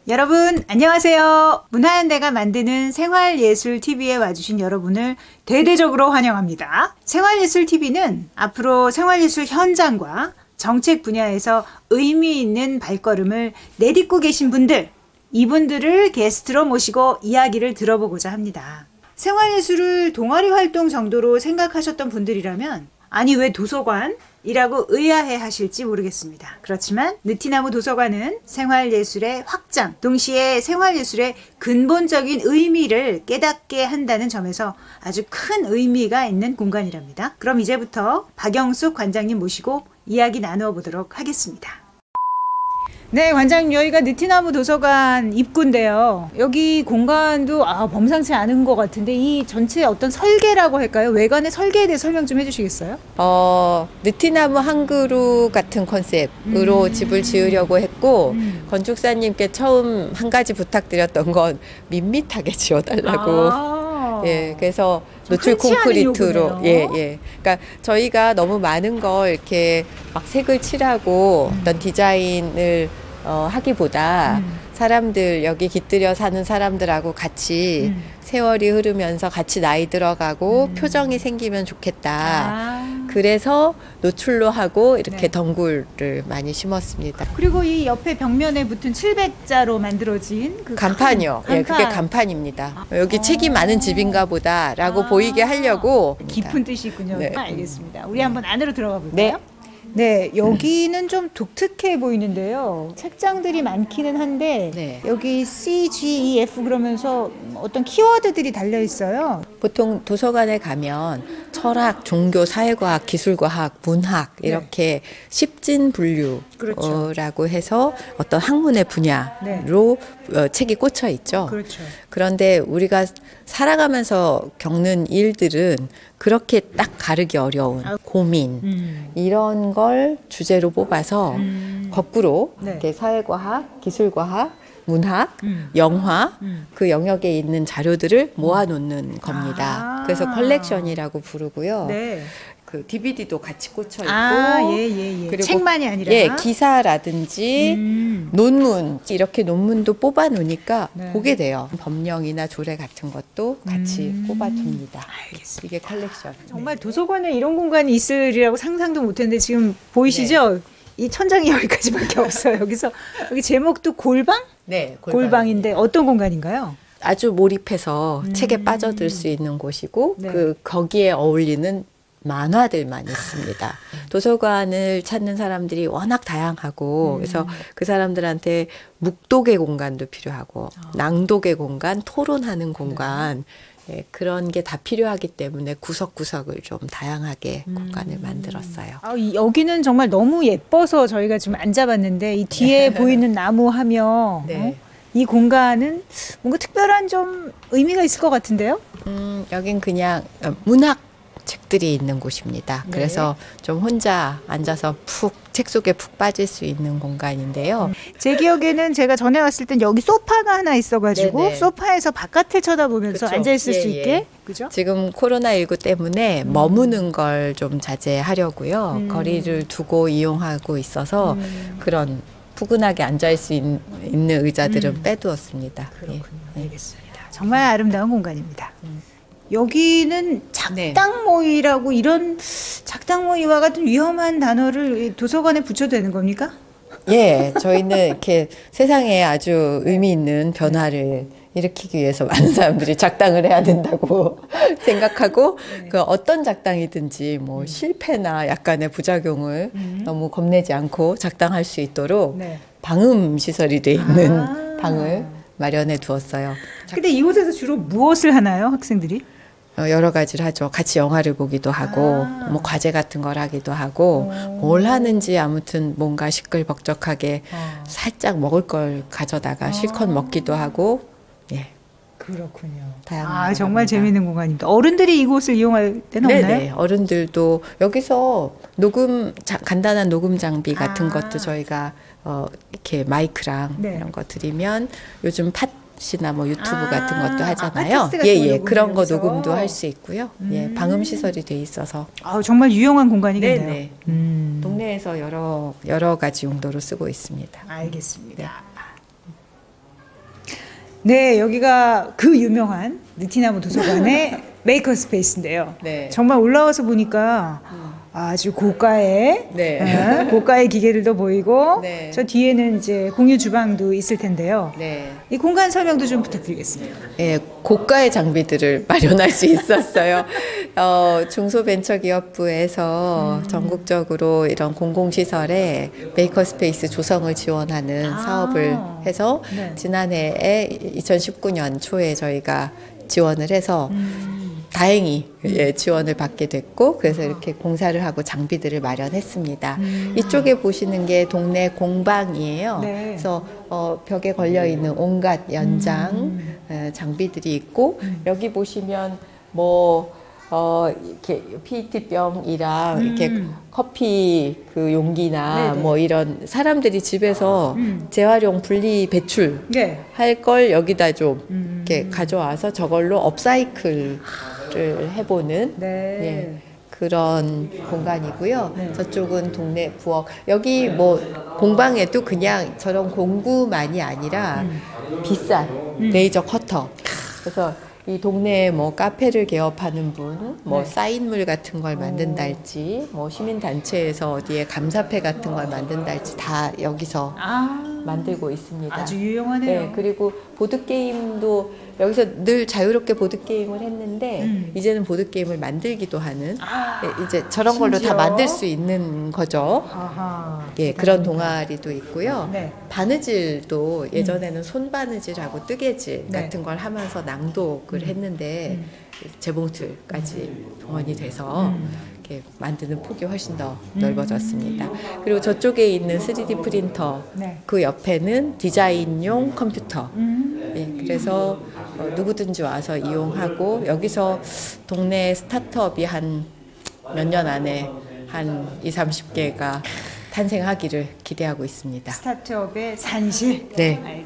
여러분 안녕하세요. 문화연대가 만드는 생활예술TV에 와주신 여러분을 대대적으로 환영합니다. 생활예술TV는 앞으로 생활예술 현장과 정책 분야에서 의미 있는 발걸음을 내딛고 계신 분들, 이분들을 게스트로 모시고 이야기를 들어보고자 합니다. 생활예술을 동아리 활동 정도로 생각하셨던 분들이라면 아니 왜 도서관이라고 의아해 하실지 모르겠습니다. 그렇지만 느티나무 도서관은 생활예술의 확장, 동시에 생활예술의 근본적인 의미를 깨닫게 한다는 점에서 아주 큰 의미가 있는 공간이랍니다. 그럼 이제부터 박영숙 관장님 모시고 이야기 나누어 보도록 하겠습니다. 네, 관장님, 여기가 느티나무 도서관 입구인데요. 여기 공간도 범상치 않은 것 같은데 이 전체 어떤 설계라고 할까요? 외관의 설계에 대해 설명 좀 해주시겠어요? 느티나무 한 그루 같은 컨셉으로 집을 지으려고 했고 건축사님께 처음 한 가지 부탁드렸던 건 밋밋하게 지어달라고. 예, 그래서 노출 콘크리트로. 예. 그러니까 저희가 너무 많은 걸 이렇게 막 색을 칠하고 어떤 디자인을 하기보다 사람들 여기 깃들여 사는 사람들하고 같이 세월이 흐르면서 같이 나이 들어가고 표정이 생기면 좋겠다. 그래서 노출로 하고 이렇게 덩굴을 많이 심었습니다. 그리고 이 옆에 벽면에 붙은 700자로 만들어진 그 간판이요. 간판. 예, 그게 간판입니다. 여기 책이 많은 집인가 보다라고 보이게 하려고. 깊은 뜻이 있군요. 네. 알겠습니다. 우리 한번 안으로 들어가 볼까요? 네, 여기는 좀 독특해 보이는데요. 책장들이 많기는 한데 여기 CGEF 그러면서 어떤 키워드들이 달려 있어요. 보통 도서관에 가면 철학, 종교, 사회과학, 기술과학, 문학 이렇게 십진분류라고 해서 어떤 학문의 분야로 책이 꽂혀 있죠. 그런데 우리가 살아가면서 겪는 일들은 그렇게 딱 가르기 어려운 고민 이런 걸 주제로 뽑아서 거꾸로 이렇게 사회과학, 기술과학, 문학, 영화 그 영역에 있는 자료들을 모아놓는 겁니다. 그래서 컬렉션이라고 부르고요. 그 DVD도 같이 꽂혀 있고, 그리고 책만이 아니라 기사라든지 논문 이렇게 논문도 뽑아 놓으니까 보게 돼요. 법령이나 조례 같은 것도 같이 꼽아둡니다. 알겠습니다. 이게 컬렉션. 정말 도서관에 이런 공간이 있으리라고 상상도 못했는데 지금 보이시죠? 이 천장이 여기까지밖에 없어요. 여기 제목도 골방? 네, 골방인데 어떤 공간인가요? 아주 몰입해서 책에 빠져들 수 있는 곳이고 거기에 어울리는 만화들만 있습니다. 도서관을 찾는 사람들이 워낙 다양하고 그래서 그 사람들한테 묵독의 공간도 필요하고 낭독의 공간, 토론하는 공간 그런 게 다 필요하기 때문에 구석구석을 좀 다양하게 공간을 만들었어요. 여기는 정말 너무 예뻐서 저희가 지금 앉아봤는데 이 뒤에 보이는 나무 하며 이 공간은 뭔가 특별한 좀 의미가 있을 것 같은데요? 여긴 그냥 문학 책들이 있는 곳입니다. 그래서 좀 혼자 앉아서 책 속에 푹 빠질 수 있는 공간인데요. 제 기억에는 제가 전에 왔을 땐 여기 소파가 하나 있어가지고 소파에서 바깥을 쳐다보면서 앉아있을 수 있게. 그죠? 지금 코로나19 때문에 머무는 걸 좀 자제하려고요. 거리를 두고 이용하고 있어서 그런 푸근하게 앉아있을 수 있는 의자들은 빼두었습니다. 그렇군요. 알겠습니다. 정말 아름다운 공간입니다. 여기는 작당모의라고 이런 작당모의와 같은 위험한 단어를 도서관에 붙여도 되는 겁니까? 예, 저희는 이렇게 세상에 아주 의미 있는 변화를 일으키기 위해서 많은 사람들이 작당을 해야 된다고 생각하고 그 어떤 작당이든지 뭐 실패나 약간의 부작용을 너무 겁내지 않고 작당할 수 있도록 방음 시설이 돼 있는 방을 마련해 두었어요. 근데 이곳에서 주로 무엇을 하나요, 학생들이? 여러 가지를 하죠. 같이 영화를 보기도 하고 뭐 과제 같은 걸 하기도 하고 뭘 하는지 아무튼 뭔가 시끌벅적하게 살짝 먹을 걸 가져다가 실컷 먹기도 하고 그렇군요. 다양한 정말 재미있는 공간입니다. 어른들이 이곳을 이용할 때는 없나요? 네, 어른들도 여기서 간단한 녹음 장비 같은 것도 저희가 이렇게 마이크랑 이런 거 드리면 요즘 팟이나 뭐 유튜브 같은 것도 하잖아요. 그런 거 녹음도 할 수 있고요. 방음 시설이 돼 있어서 정말 유용한 공간이겠네요. 네. 동네에서 여러 가지 용도로 쓰고 있습니다. 알겠습니다. 네, 여기가 그 유명한 느티나무 도서관의 메이커 스페이스인데요. 네. 정말 올라와서 보니까 아주 고가의 네. 고가의 기계들도 보이고 네. 저 뒤에는 이제 공유 주방도 있을 텐데요. 네. 이 공간 설명도 좀 부탁드리겠습니다. 예, 고가의 장비들을 마련할 수 있었어요. 중소벤처기업부에서 전국적으로 이런 공공시설에 메이커스페이스 조성을 지원하는 사업을 해서 네. 지난해에 2019년 초에 저희가 지원을 해서 다행히 지원을 받게 됐고 그래서 이렇게 공사를 하고 장비들을 마련했습니다. 이쪽에 보시는 게 동네 공방이에요. 네. 그래서 벽에 걸려 있는 온갖 연장 장비들이 있고 여기 보시면 이렇게 PET병이랑 이렇게 커피 그 용기나 네네. 뭐 이런 사람들이 집에서 재활용 분리 배출 네. 할 걸 여기다 좀 이렇게 가져와서 저걸로 업사이클을 해보는 네. 예, 그런 공간이고요. 네. 저쪽은 동네 부엌. 여기 뭐 공방에도 그냥 저런 공구만이 아니라 비싼 레이저 커터. 그래서 이 동네에 뭐 카페를 개업하는 분, 뭐 네. 사인물 같은 걸 만든달지, 뭐 시민단체에서 어디에 감사패 같은 걸 만든달지 다 여기서 만들고 있습니다. 아주 유용하네요. 네, 그리고 보드게임도 여기서 늘 자유롭게 보드게임을 했는데 이제는 보드게임을 만들기도 하는 예, 이제 저런 걸로 심지어? 다 만들 수 있는 거죠. 아하. 예, 그런 동아리도 있고요. 네. 바느질도 예전에는 손바느질하고 뜨개질 네. 같은 걸 하면서 낭독을 했는데 재봉틀까지 동원이 돼서 이렇게 만드는 폭이 훨씬 더 넓어졌습니다. 그리고 저쪽에 있는 3D 프린터 네. 그 옆에는 디자인용 컴퓨터. 예, 그래서 누구든지 와서 이용하고 여기서 동네 스타트업이 한 몇 년 안에 한 20, 30개가 탄생하기를 기대하고 있습니다. 스타트업의 산실. 네.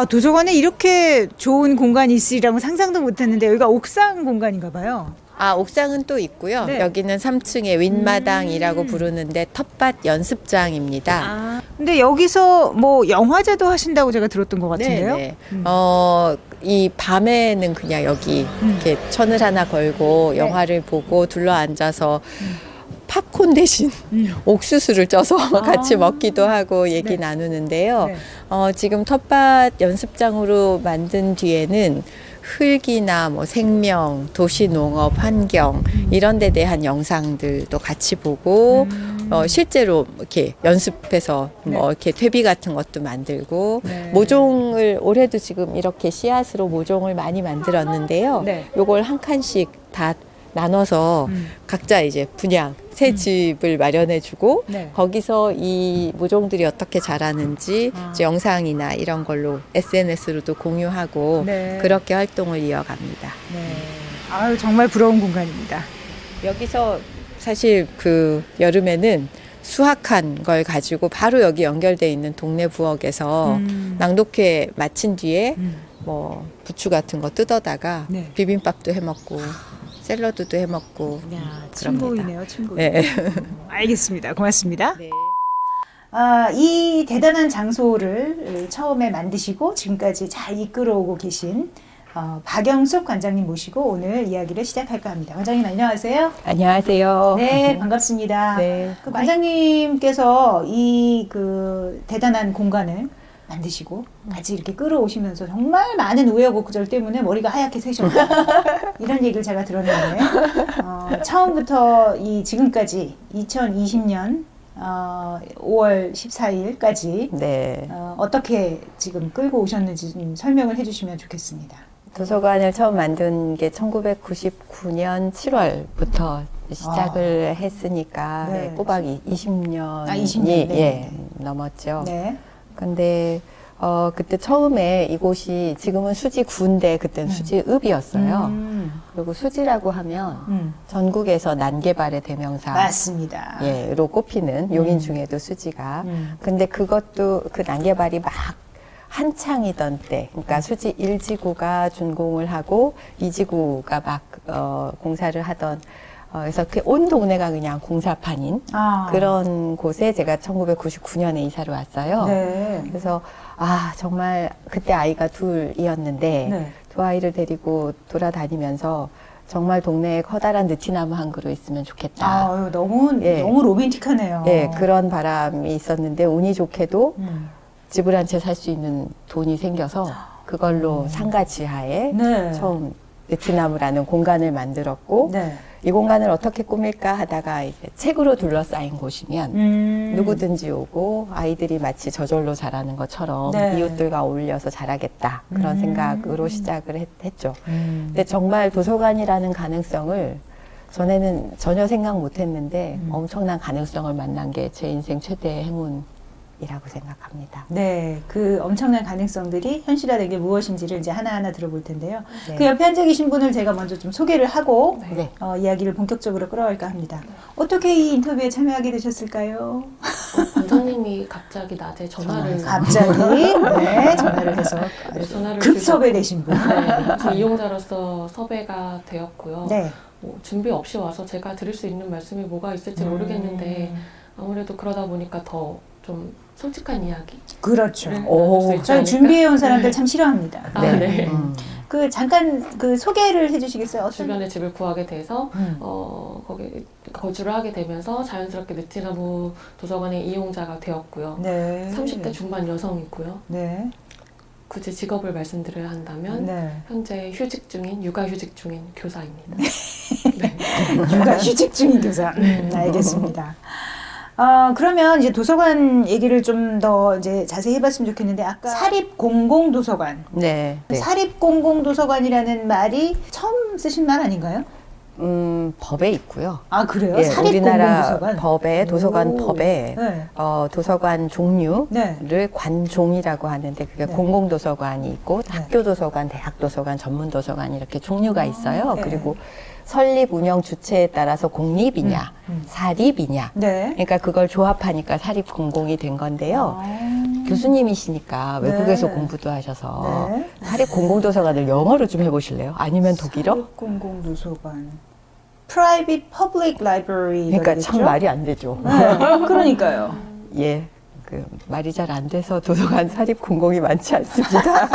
도서관에 이렇게 좋은 공간이 있으리라고 상상도 못했는데 여기가 옥상 공간인가 봐요. 옥상은 또 있고요. 네. 여기는 3층에 윗마당이라고 부르는데 텃밭 연습장입니다. 근데 여기서 뭐 영화제도 하신다고 제가 들었던 것 같은데요. 네. 이 밤에는 그냥 여기 이렇게 천을 하나 걸고 영화를 보고 둘러앉아서 팝콘 대신 옥수수를 쪄서 같이 먹기도 하고 얘기 나누는데요. 네. 지금 텃밭 연습장으로 만든 뒤에는 흙이나 뭐 생명, 도시농업, 환경 이런 데 대한 영상들도 같이 보고 실제로 이렇게 연습해서 뭐 이렇게 퇴비 같은 것도 만들고 네. 모종을 올해도 지금 이렇게 씨앗으로 모종을 많이 만들었는데요. 네. 요걸 한 칸씩 다 나눠서 각자 이제 분양 새 집을 마련해주고 네. 거기서 이 모종들이 어떻게 자라는지 이제 영상이나 이런 걸로 SNS로도 공유하고 네. 그렇게 활동을 이어갑니다. 네. 아유, 정말 부러운 공간입니다. 여기서 사실 그 여름에는 수확한 걸 가지고 바로 여기 연결돼 있는 동네 부엌에서 낭독회 마친 뒤에 뭐 부추 같은 거 뜯어다가 네. 비빔밥도 해먹고 샐러드도 해먹고 야, 그럽니다. 침보이네요, 침보이. 네. 알겠습니다. 고맙습니다. 네. 이 대단한 장소를 처음에 만드시고 지금까지 잘 이끌어오고 계신 박영숙 관장님 모시고 오늘 이야기를 시작할까 합니다. 관장님 안녕하세요. 안녕하세요. 네, 반갑습니다. 네. 그 관장님께서 이 그 대단한 공간을 만드시고 같이 이렇게 끌어오시면서 정말 많은 우여곡절 때문에 머리가 하얗게 새셨다. 이런 얘기를 제가 들었는데 처음부터 지금까지 2020년 5월 14일까지 네. 어떻게 지금 끌고 오셨는지 좀 설명을 해주시면 좋겠습니다. 도서관을 처음 만든 게 1999년 7월부터 시작을 했으니까 네. 네, 꼬박 20년이 20년, 네. 예, 넘었죠. 네. 근데 그때 처음에 이곳이 지금은 수지구인데 그때는 수지읍이었어요. 그리고 수지라고 하면 전국에서 난개발의 대명사 맞습니다. 로 꼽히는 용인 중에도 수지가. 근데 그것도 그 난개발이 막 한창이던 때, 그러니까 수지 1지구가 준공을 하고 2지구가 막 공사를 하던 그래서 그 온 동네가 그냥 공사판인 그런 곳에 제가 1999년에 이사를 왔어요. 네. 그래서 정말 그때 아이가 둘이었는데 네. 두 아이를 데리고 돌아다니면서 정말 동네에 커다란 느티나무 한 그루 있으면 좋겠다. 너무 로맨틱하네요. 예, 그런 바람이 있었는데 운이 좋게도 집을 한 채 살 수 있는 돈이 생겨서 그걸로 상가 지하에 네. 처음 느티나무라는 공간을 만들었고 네. 이 공간을 어떻게 꾸밀까 하다가 이제 책으로 둘러싸인 곳이면 누구든지 오고 아이들이 마치 저절로 자라는 것처럼 네. 이웃들과 어울려서 자라겠다 그런 생각으로 시작을 했죠. 근데 정말 도서관이라는 가능성을 전에는 전혀 생각 못했는데 엄청난 가능성을 만난 게 제 인생 최대의 행운이라고 생각합니다. 네, 그 엄청난 가능성들이 현실화된 게 무엇인지를 이제 하나하나 들어볼 텐데요. 네. 그 옆에 앉아 계신 분을 제가 먼저 좀 소개를 하고 네. 이야기를 본격적으로 끌어갈까 합니다. 어떻게 이 인터뷰에 참여하게 되셨을까요? 원장님이 갑자기 낮에 전화를 갑자기 전화를 해서 전화를 급섭외되신 분. 저 이용자로서 섭외가 되었고요. 네. 준비 없이 와서 제가 드릴 수 있는 말씀이 뭐가 있을지 모르겠는데 아무래도 그러다 보니까 더 좀 솔직한 이야기. 그렇죠. 저희 준비해온 사람들 참 싫어합니다. 네. 그 잠깐 그 소개를 해주시겠어요? 주변에 집을 구하게 돼서 거기 거주를 하게 되면서 자연스럽게 느티나무 도서관의 이용자가 되었고요. 네. 30대 중반 여성이고요. 네. 굳이 직업을 말씀드려야 한다면 현재 육아휴직 중인 교사입니다. 네. 육아휴직 중인 교사. 알겠습니다. 그러면 이제 도서관 얘기를 좀 더 이제 자세히 해봤으면 좋겠는데 아까 사립공공도서관. 네. 사립공공도서관이라는 말이 처음 쓰신 말 아닌가요? 법에 있고요. 그래요? 예, 사립공공도서관? 우리나라 법에 도서관 법에 네. 도서관 종류를 네. 관종이라고 하는데 그게 공공도서관이 있고 학교도서관, 대학도서관, 전문도서관 이렇게 종류가 있어요. 네. 그리고 설립 운영 주체에 따라서 공립이냐 사립이냐 그러니까 그걸 조합하니까 사립공공이 된 건데요. 교수님이시니까 외국에서 공부도 하셔서 사립공공도서관을 영어로 좀 해보실래요? 아니면 독일어? 사립공공도서관 Private Public Library. 그러니까 참 말이 안 되죠. 그러니까요. 예, 그 말이 잘 안 돼서 도서관 사립공공이 많지 않습니다.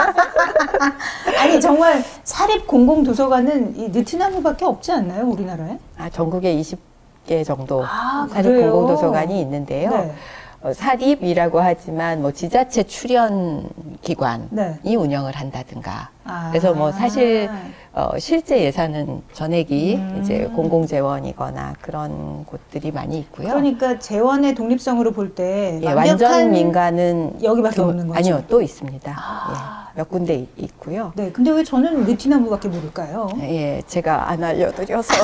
아니 정말 사립공공도서관은 이 느티나무밖에 없지 않나요, 우리나라에? 전국에 20개 정도 사립공공도서관이 있는데요. 네. 사립이라고 하지만 뭐 지자체 출연 기관이 운영을 한다든가. 그래서 뭐 사실 실제 예산은 전액이 이제 공공재원이거나 그런 곳들이 많이 있고요. 그러니까 재원의 독립성으로 볼 때 완전 민간은 여기밖에 없는 거죠? 아니요, 또 있습니다. 예, 몇 군데 있고요. 네, 근데 왜 저는 느티나무밖에 모를까요? 예, 제가 안 알려드려서.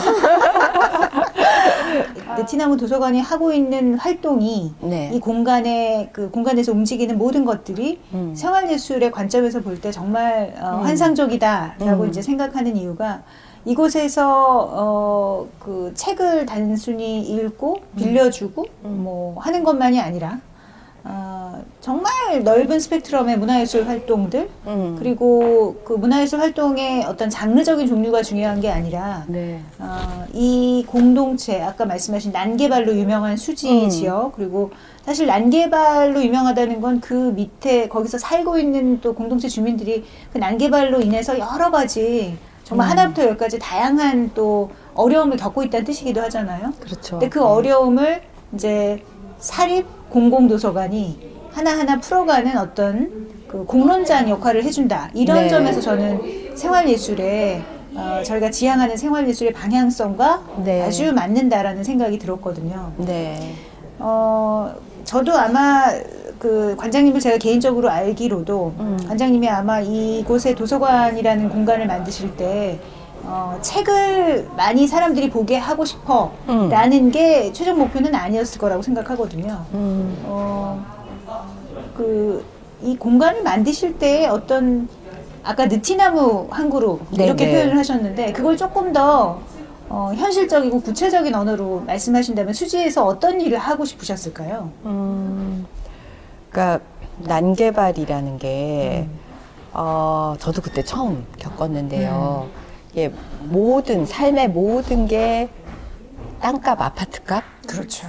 느티나무 도서관이 하고 있는 활동이 이 공간에서 움직이는 모든 것들이 생활예술의 관점에서 볼 때 정말 환상적이다라고 이제 생각하는 이유가 이곳에서 그 책을 단순히 읽고 빌려주고 뭐 하는 것만이 아니라 정말 넓은 스펙트럼의 문화예술 활동들 그리고 그 문화예술 활동의 어떤 장르적인 종류가 중요한 게 아니라 이 공동체 아까 말씀하신 난개발로 유명한 수지 지역 그리고 사실 난개발로 유명하다는 건 그 밑에 거기서 살고 있는 또 공동체 주민들이 그 난개발로 인해서 여러 가지 정말 하나부터 열까지 다양한 또 어려움을 겪고 있다는 뜻이기도 하잖아요. 그렇죠. 근데 그 어려움을 이제 사립 공공도서관이 하나하나 풀어가는 어떤 그 공론장 역할을 해준다. 이런 점에서 저는 생활예술에 저희가 지향하는 생활예술의 방향성과 아주 맞는다라는 생각이 들었거든요. 저도 아마 그 관장님을 제가 개인적으로 알기로도 관장님이 아마 이곳에 도서관이라는 공간을 만드실 때 책을 많이 사람들이 보게 하고 싶어 라는 게 최종 목표는 아니었을 거라고 생각하거든요. 이 공간을 만드실 때 어떤 아까 느티나무 한 그루 이렇게 표현을 하셨는데 그걸 조금 더 현실적이고 구체적인 언어로 말씀하신다면 수지에서 어떤 일을 하고 싶으셨을까요? 그러니까 난개발이라는 게 저도 그때 처음 겪었는데요. 이게 삶의 모든 게 땅값, 아파트값 그렇죠.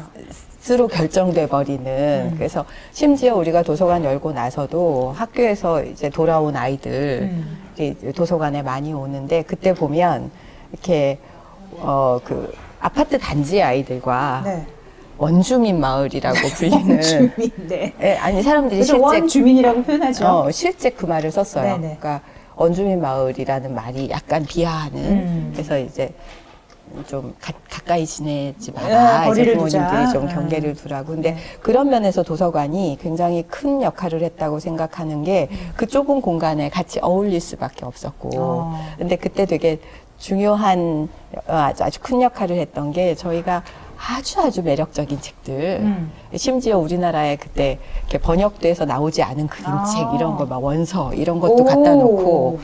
스로 결정돼 버리는. 그래서 심지어 우리가 도서관 열고 나서도 학교에서 이제 돌아온 아이들이 도서관에 많이 오는데 그때 보면 이렇게 그 아파트 단지 아이들과 네. 원주민 마을이라고 불리는 원주민, 네. 예, 아니 사람들이 그래서 실제 원주민이라고 표현하죠. 실제 그 말을 썼어요. 네네. 그러니까 원주민 마을이라는 말이 약간 비하하는. 그래서 이제 좀 가까이 지내지 마라. 이제 거리를 부모님들이 두자. 좀 경계를 두라고. 근데 그런 면에서 도서관이 굉장히 큰 역할을 했다고 생각하는 게 그 좁은 공간에 같이 어울릴 수밖에 없었고. 근데 그때 되게 중요한 아주 큰 역할을 했던 게 저희가 아주 매력적인 책들, 심지어 우리나라에 그때 이렇게 번역돼서 나오지 않은 그림책 이런 거 막 원서 이런 것도 갖다 놓고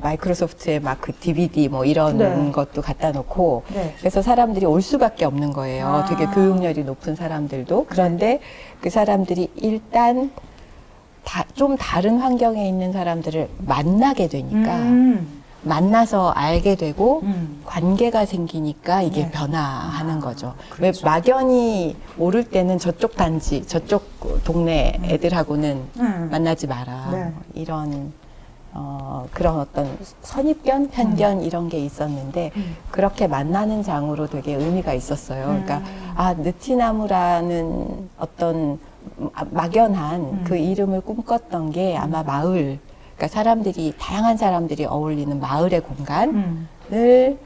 마이크로소프트에 막 그 DVD 뭐 이런 네. 것도 갖다 놓고 네. 그래서 사람들이 올 수밖에 없는 거예요. 되게 교육열이 높은 사람들도. 그런데 그 사람들이 일단 좀 다른 환경에 있는 사람들을 만나게 되니까 만나서 알게 되고 관계가 생기니까 이게 네. 변화하는 거죠. 그렇죠. 왜 막연히 오를 때는 저쪽 단지, 저쪽 동네 애들하고는 만나지 마라. 네. 이런 그런 어떤 선입견, 편견 이런 게 있었는데 그렇게 만나는 장으로 되게 의미가 있었어요. 그러니까 느티나무라는 어떤 막연한 그 이름을 꿈꿨던 게 아마 마을, 그러니까 사람들이 다양한 사람들이 어울리는 마을의 공간을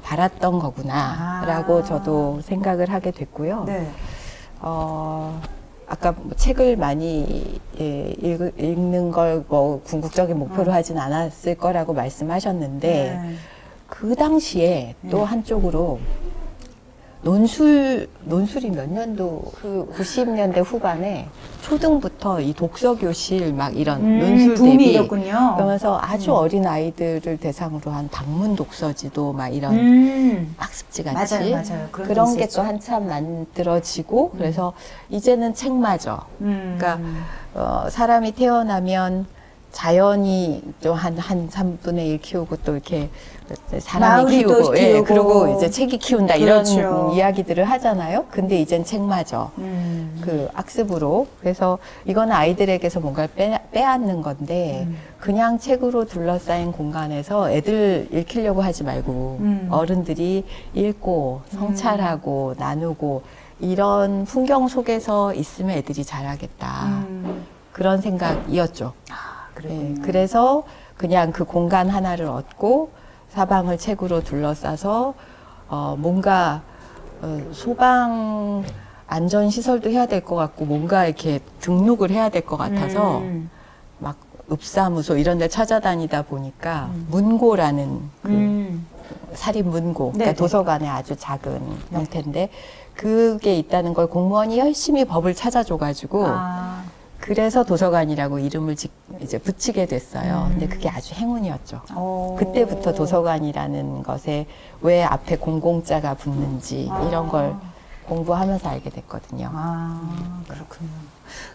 바랐던 거구나라고 저도 생각을 하게 됐고요. 네. 아까 뭐 책을 많이 읽는 걸 뭐 궁극적인 목표로 하진 않았을 거라고 말씀하셨는데 그 당시에 또 한쪽으로 논술이 몇 년도 그 90년대 후반에 초등부터 이 독서교실 막 이런 논술 붐이 대비 일었군요. 그러면서 아주 어린 아이들을 대상으로 한 방문 독서지도 막 이런 학습지 같이 맞아요. 그런 게 또 한참 만들어지고 그래서 이제는 책마저 그러니까 사람이 태어나면 자연이 또 한 3분의 1 키우고 또 이렇게 사람이 키우고, 그리고 이제 책이 키운다 그렇죠. 이런 이야기들을 하잖아요. 근데 이젠 책마저 그 학습으로. 그래서 이거는 아이들에게서 뭔가를 빼앗는 건데 그냥 책으로 둘러싸인 공간에서 애들 읽히려고 하지 말고 어른들이 읽고 성찰하고 나누고 이런 풍경 속에서 있으면 애들이 잘하겠다. 그런 생각이었죠. 그래서 그냥 그 공간 하나를 얻고 사방을 책으로 둘러싸서 뭔가 소방 안전 시설도 해야 될 것 같고 뭔가 이렇게 등록을 해야 될 것 같아서 막 읍사무소 이런 데 찾아다니다 보니까 문고라는 그 사립 문고, 그러니까 도서관의 아주 작은 형태인데 그게 있다는 걸 공무원이 열심히 법을 찾아줘가지고 그래서 도서관이라고 이름을 이제 붙이게 됐어요. 근데 그게 아주 행운이었죠. 그때부터 도서관이라는 것에 왜 앞에 공공자가 붙는지 이런 걸 공부하면서 알게 됐거든요. 그렇군요.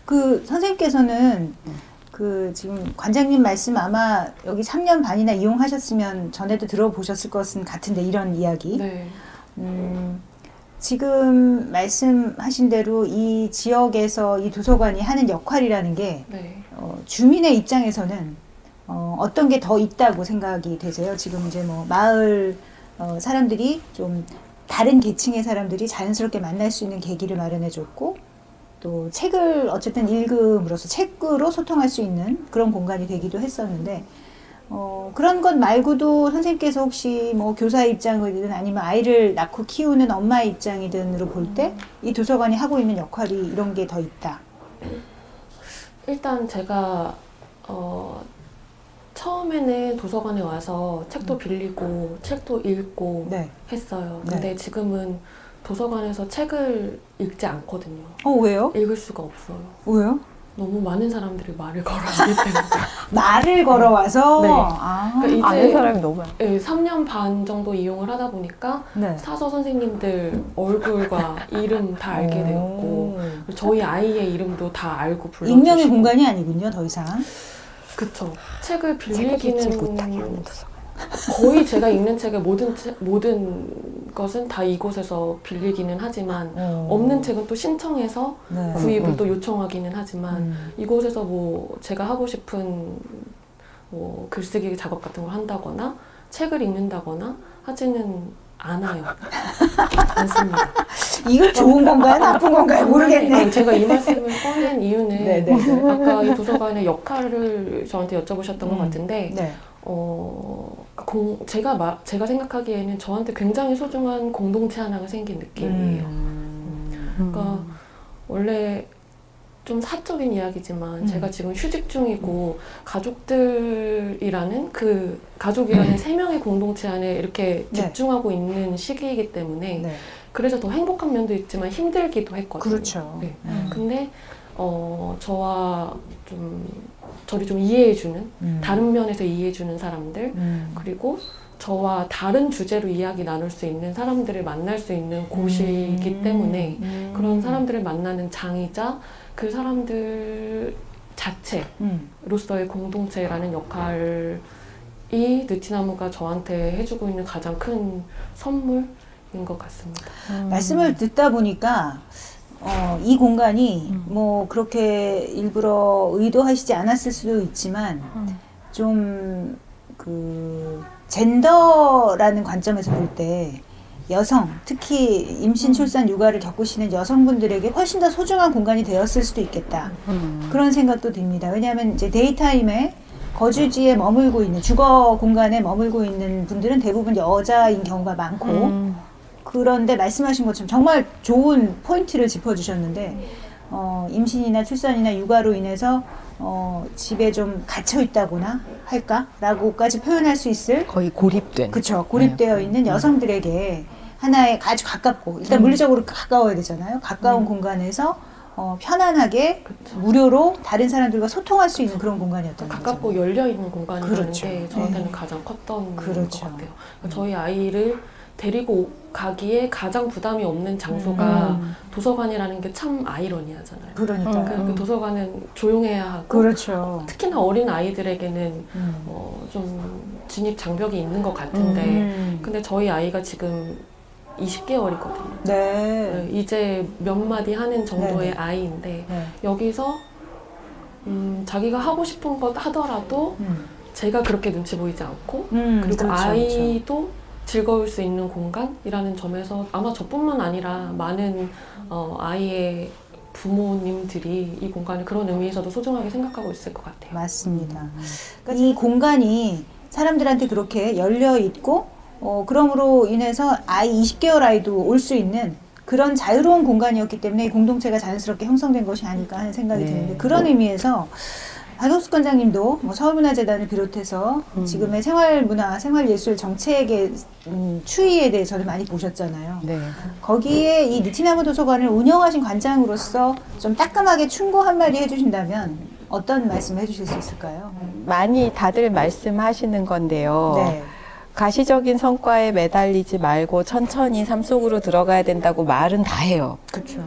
그 선생님께서는 그 지금 관장님 말씀 아마 여기 3년 반이나 이용하셨으면 전에도 들어보셨을 것은 같은데 이런 이야기. 네. 지금 말씀하신 대로 이 지역에서 이 도서관이 하는 역할이라는 게 주민의 입장에서는 어떤 게 더 있다고 생각이 되세요? 지금 이제 뭐 마을 사람들이 좀 다른 계층의 사람들이 자연스럽게 만날 수 있는 계기를 마련해줬고 또 책을 어쨌든 읽음으로써 책으로 소통할 수 있는 그런 공간이 되기도 했었는데 그런 것 말고도 선생님께서 혹시 뭐 교사 입장이든 아니면 아이를 낳고 키우는 엄마의 입장이든으로 볼 때 이 도서관이 하고 있는 역할이 이런 게 더 있다. 일단 제가 처음에는 도서관에 와서 책도 빌리고 책도 읽고 했어요. 근데 지금은 도서관에서 책을 읽지 않거든요. 왜요? 읽을 수가 없어요. 왜요? 너무 많은 사람들이 말을 걸어오기 때문에. 말을 걸어와서? 네. 그러니까 이제 아는 사람이 너무 많아요. 3년 반 정도 이용을 하다 보니까 사서 선생님들 얼굴과 이름 다 알게 되었고 저희 아이의 이름도 다 알고 불러주시고. 익명의 공간이 아니군요, 더 이상. 그쵸. 책을 빌리기는 거의 제가 읽는 책의 모든 것은 다 이곳에서 빌리기는 하지만 없는 책은 또 신청해서 네. 구입을 또 요청하기는 하지만 이곳에서 뭐 제가 하고 싶은 뭐 글쓰기 작업 같은 걸 한다거나 책을 읽는다거나 하지는 않아요. 않습니다. 이건 좋은 건가요? 나쁜 건가요? 모르겠네. 제가 이 말씀을 꺼낸 이유는 네네. 아까 이 도서관의 역할을 저한테 여쭤보셨던 것 같은데 네. 제가 생각하기에는 저한테 굉장히 소중한 공동체 하나가 생긴 느낌이에요. 그러니까 원래 좀 사적인 이야기지만 제가 지금 휴직 중이고 가족들이라는 가족이라는 세 명의 공동체 안에 이렇게 집중하고 있는 시기이기 때문에 그래서 더 행복한 면도 있지만 힘들기도 했거든요. 그렇죠. 네. 근데 저를 좀 이해해주는 다른 면에서 이해해주는 사람들 그리고 저와 다른 주제로 이야기 나눌 수 있는 사람들을 만날 수 있는 곳이기 때문에 그런 사람들을 만나는 장이자 그 사람들 자체로서의 공동체라는 역할이 느티나무가 저한테 해주고 있는 가장 큰 선물인 것 같습니다. 말씀을 듣다 보니까 이 공간이 뭐 그렇게 일부러 의도하시지 않았을 수도 있지만 좀 젠더라는 관점에서 볼 때 여성, 특히 임신, 출산, 육아를 겪으시는 여성분들에게 훨씬 더 소중한 공간이 되었을 수도 있겠다. 그런 생각도 듭니다. 왜냐하면 이제 데이타임에 거주지에 머물고 있는, 주거 공간에 머물고 있는 분들은 대부분 여자인 경우가 많고 그런데 말씀하신 것처럼 정말 좋은 포인트를 짚어주셨는데 임신이나 출산이나 육아로 인해서 집에 좀 갇혀 있다거나 할까라고까지 표현할 수 있을 거의 고립된. 그렇죠. 고립되어 있는 여성들에게 하나의 아주 가깝고 일단 물리적으로 가까워야 되잖아요. 가까운 공간에서 편안하게 무료로 다른 사람들과 소통할 수 있는 그런 공간이었던 거죠. 가깝고 열려있는 공간이라는 그렇죠. 게 저한테는 가장 컸던 것 그렇죠. 같아요. 저희 아이를 데리고 가기에 가장 부담이 없는 장소가 도서관이라는 게 참 아이러니하잖아요. 그러니까 그 도서관은 조용해야 하고 그렇죠. 특히나 어린 아이들에게는 좀 진입 장벽이 있는 것 같은데 근데 저희 아이가 지금 20개월이거든요. 네. 이제 몇 마디 하는 정도의 네네. 아이인데 네. 여기서 자기가 하고 싶은 것 하더라도 제가 그렇게 눈치 보이지 않고 그리고 그렇죠, 아이도 즐거울 수 있는 공간이라는 점에서 아마 저뿐만 아니라 많은 아이의 부모님들이 이 공간을 그런 의미에서도 소중하게 생각하고 있을 것 같아요. 맞습니다. 그러니까 이 공간이 사람들한테 그렇게 열려 있고 그럼으로 인해서 20개월 아이도 올 수 있는 그런 자유로운 공간이었기 때문에 이 공동체가 자연스럽게 형성된 것이 아닐까 하는 생각이 드는데 그런 의미에서 박영숙 관장님도 뭐 서울문화재단을 비롯해서 지금의 생활문화, 생활예술 정책의 추이에 대해서도 많이 보셨잖아요. 네. 거기에 이 느티나무 도서관을 운영하신 관장으로서 좀 따끔하게 충고 한마디 해주신다면 어떤 말씀을 해주실 수 있을까요? 많이 다들 말씀하시는 건데요. 네. 가시적인 성과에 매달리지 말고 천천히 삶 속으로 들어가야 된다고 말은 다 해요. 그렇죠.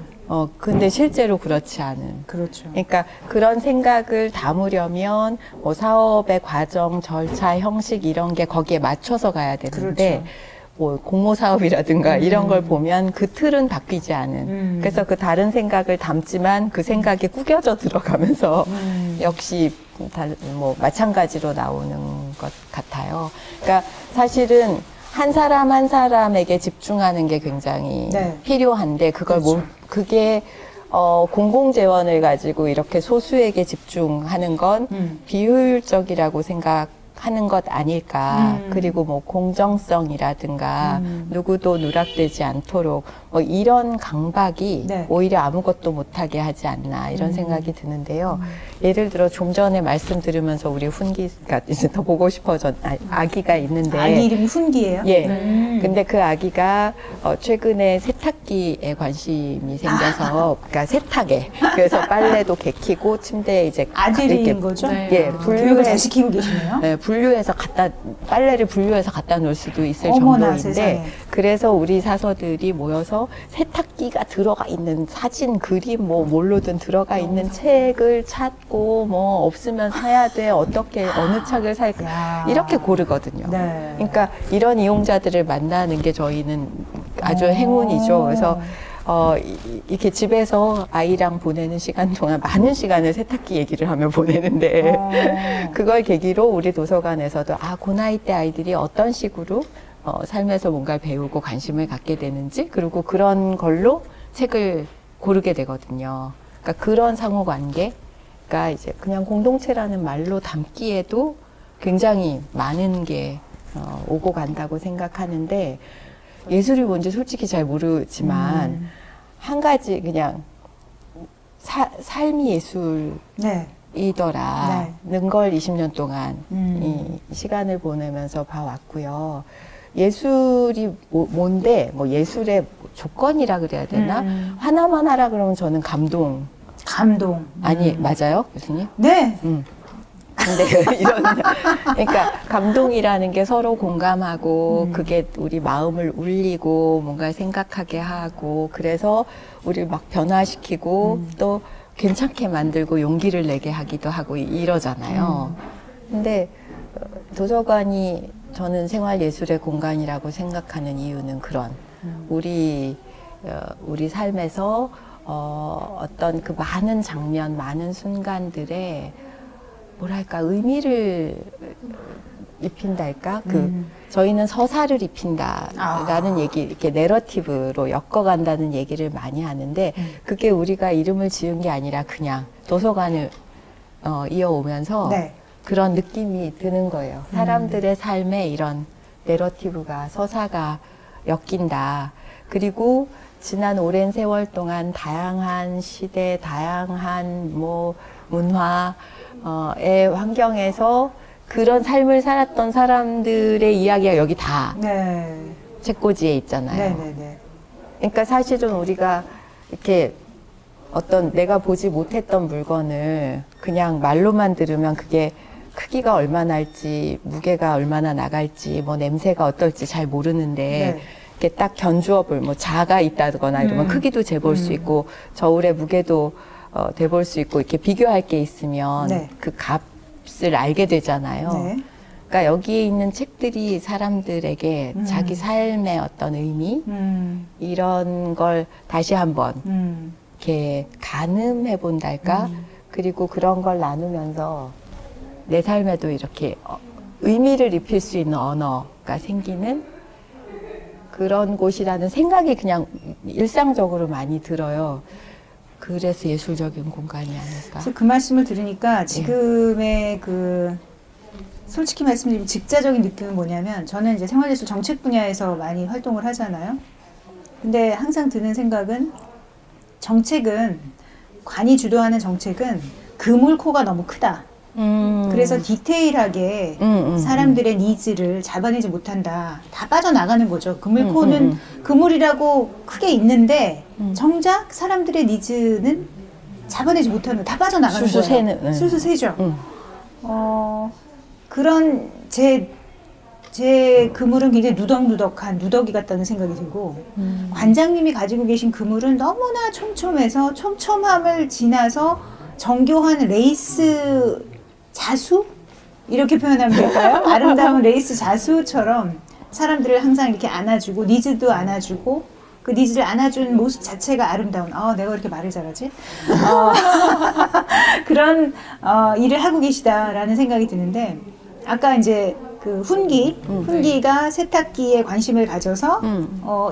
근데 실제로 그렇지 않은. 그렇죠. 그러니까 그런 생각을 담으려면 뭐 사업의 과정, 절차, 형식 이런 게 거기에 맞춰서 가야 되는데 그렇죠. 뭐 공모 사업이라든가 이런 걸 보면 그 틀은 바뀌지 않은. 그래서 그 다른 생각을 담지만 그 생각이 구겨져 들어가면서 역시 뭐 마찬가지로 나오는 것 같아요. 그러니까 사실은 한 사람 한 사람에게 집중하는 게 굉장히 필요한데 그걸 그렇죠. 그게 공공재원을 가지고 이렇게 소수에게 집중하는 건 비효율적이라고 생각하는 것 아닐까. 그리고 뭐 공정성이라든가 누구도 누락되지 않도록 뭐 이런 강박이 오히려 아무것도 못하게 하지 않나 이런 생각이 드는데요. 예를 들어 좀 전에 말씀 들으면서 우리 훈기가 이제 더 보고 싶어져 아기가 있는데 아기 이름이 훈기예요? 예. 근데 그 아기가 최근에 세탁기에 관심이 생겨서 그러니까 세탁에 그래서 빨래도 개키고 침대에 이제 아들인 거죠? 네. 예, 교육을 잘 시키고 계시네요. 네, 분류해서 빨래를 분류해서 갖다 놓을 수도 있을 어머나, 정도인데 세상에. 그래서 우리 사서들이 모여서 세탁기가 들어가 있는 사진, 그림 뭐 뭘로든 들어가 있는 책을 찾고 뭐 없으면 사야 돼, 어떻게 어느 책을 살까 야. 이렇게 고르거든요. 네. 그러니까 이런 이용자들을 만나는 게 저희는 아주 행운이죠. 그래서 이렇게 집에서 아이랑 보내는 시간 동안 많은 시간을 세탁기 얘기를 하며 보내는데 그걸 계기로 우리 도서관에서도 그 나이 때 아이들이 어떤 식으로 삶에서 뭔가를 배우고 관심을 갖게 되는지, 그리고 그런 걸로 책을 고르게 되거든요. 그러니까 그런 상호 관계가 이제 그냥 공동체라는 말로 담기에도 굉장히 많은 게 오고 간다고 생각하는데, 예술이 뭔지 솔직히 잘 모르지만 한 가지 그냥 삶이 예술이더라는 걸 20년 동안 이 시간을 보내면서 봐왔고요. 예술이 뭔데, 뭐 예술의 조건이라 그래야 되나? 하나만 하라 그러면 저는 감동. 아니, 맞아요, 교수님? 네. 근데 그러니까 감동이라는 게 서로 공감하고 그게 우리 마음을 울리고 뭔가 생각하게 하고, 그래서 우리를 막 변화시키고 또 괜찮게 만들고 용기를 내게 하기도 하고 이러잖아요. 근데 도서관이 저는 생활예술의 공간이라고 생각하는 이유는 그런 우리 삶에서 어떤 그 많은 장면, 많은 순간들에 뭐랄까 의미를 입힌달까? 저희는 서사를 입힌다라는 얘기, 이렇게 내러티브로 엮어간다는 얘기를 많이 하는데, 그게 우리가 이름을 지은 게 아니라 그냥 도서관을 이어오면서 그런 느낌이 드는 거예요. 사람들의 삶에 이런 내러티브가, 서사가 엮인다. 그리고 지난 오랜 세월 동안 다양한 시대, 다양한 뭐 문화의 환경에서 그런 삶을 살았던 사람들의 이야기가 여기 다 책꽂이에 있잖아요. 그러니까 사실은 우리가 이렇게 어떤 내가 보지 못했던 물건을 그냥 말로만 들으면 그게 크기가 얼마나 할지, 무게가 얼마나 나갈지, 뭐 냄새가 어떨지 잘 모르는데 이렇게 딱 견주어 볼, 뭐 자가 있다거나 이러면 크기도 재볼 수 있고 저울의 무게도 돼볼 수 있고, 이렇게 비교할 게 있으면 그 값을 알게 되잖아요. 그러니까 여기에 있는 책들이 사람들에게 자기 삶의 어떤 의미, 이런 걸 다시 한번 이렇게 가늠해 본달까? 그리고 그런 걸 나누면서 내 삶에도 이렇게 의미를 입힐 수 있는 언어가 생기는 그런 곳이라는 생각이 그냥 일상적으로 많이 들어요. 그래서 예술적인 공간이 아닐까. 그 말씀을 들으니까 지금의 솔직히 말씀드리면 직자적인 느낌은 뭐냐면, 저는 이제 생활예술 정책 분야에서 많이 활동을 하잖아요. 근데 항상 드는 생각은, 정책은, 관이 주도하는 정책은 그물코가 너무 크다. 그래서 디테일하게 사람들의 니즈를 잡아내지 못한다. 다 빠져나가는 거죠. 그물코는 그물이라고 크게 있는데 정작 사람들의 니즈는 잡아내지 못하는, 다 빠져나가는 거예요. 술수 새죠. 그런 제 그물은 굉장히 누덕누덕한 누더기 같다는 생각이 들고, 관장님이 가지고 계신 그물은 너무나 촘촘해서 촘촘함을 지나서 정교한 레이스 자수? 이렇게 표현하면 될까요? 아름다운 레이스 자수처럼 사람들을 항상 이렇게 안아주고, 니즈도 안아주고, 그 니즈를 안아준 모습 자체가 아름다운, 내가 왜 이렇게 말을 잘하지? 그런 일을 하고 계시다라는 생각이 드는데, 아까 이제 그 훈기가 세탁기에 관심을 가져서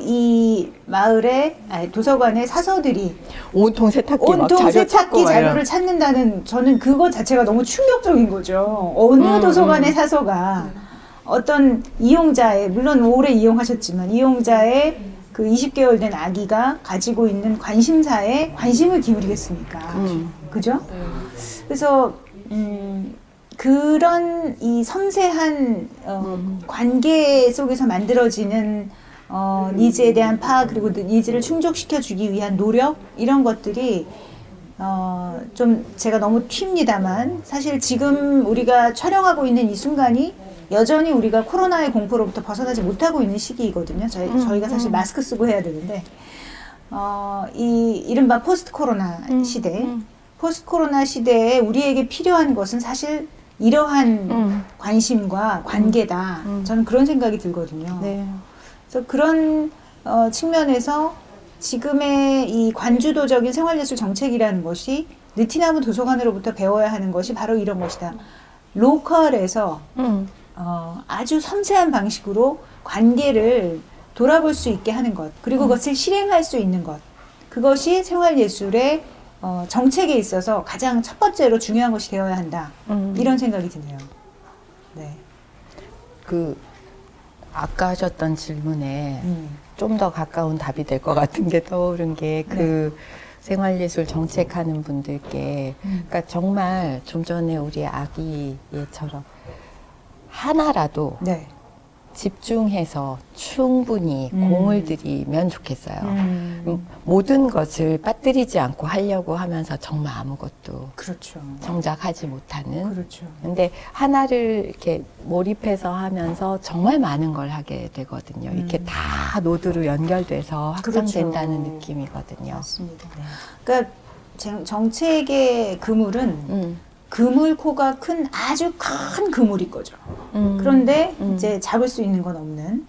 이 마을의 도서관의 사서들이 온통 세탁기 자료를 찾는다는, 저는 그것 자체가 너무 충격적인 거죠. 어느 도서관의 사서가 어떤 이용자의, 물론 오래 이용하셨지만 이용자의 그 20개월 된 아기가 가지고 있는 관심사에 관심을 기울이겠습니까? 그죠? 그래서 그런 이 섬세한 관계 속에서 만들어지는 니즈에 대한 파악, 그리고 니즈를 충족시켜주기 위한 노력, 이런 것들이 좀 제가 너무 튑니다만 사실 지금 우리가 촬영하고 있는 이 순간이 여전히 우리가 코로나의 공포로부터 벗어나지 못하고 있는 시기이거든요. 저희가 사실 마스크 쓰고 해야 되는데 이 이른바 포스트 코로나 시대, 포스트 코로나 시대에 우리에게 필요한 것은 사실 이러한 관심과 관계다. 저는 그런 생각이 들거든요. 네. 그래서 그런 측면에서 지금의 이 관주도적인 생활예술 정책이라는 것이 느티나무 도서관으로부터 배워야 하는 것이 바로 이런 것이다. 로컬에서 아주 섬세한 방식으로 관계를 돌아볼 수 있게 하는 것, 그리고 그것을 실행할 수 있는 것, 그것이 생활예술의 정책에 있어서 가장 첫 번째로 중요한 것이 되어야 한다. 이런 생각이 드네요. 네. 아까 하셨던 질문에 좀 더 가까운 답이 될 것 같은 게 떠오른 게 생활예술 정책하는 분들께 그러니까 정말 좀 전에 우리 아기 얘처럼 하나라도 네. 집중해서 충분히 공을 들이면 좋겠어요. 모든 것을 빠뜨리지 않고 하려고 하면서 정말 아무것도 그렇죠. 정작 하지 못하는. 그렇죠. 근데 하나를 이렇게 몰입해서 하면서 정말 많은 걸 하게 되거든요. 이렇게 다 노드로 연결돼서 확장된다는 그렇죠. 느낌이거든요. 맞습니다. 네. 그러니까 정책의 그물은 그물코가 큰 아주 큰 그물인 거죠. 그런데 이제 잡을 수 있는 건 없는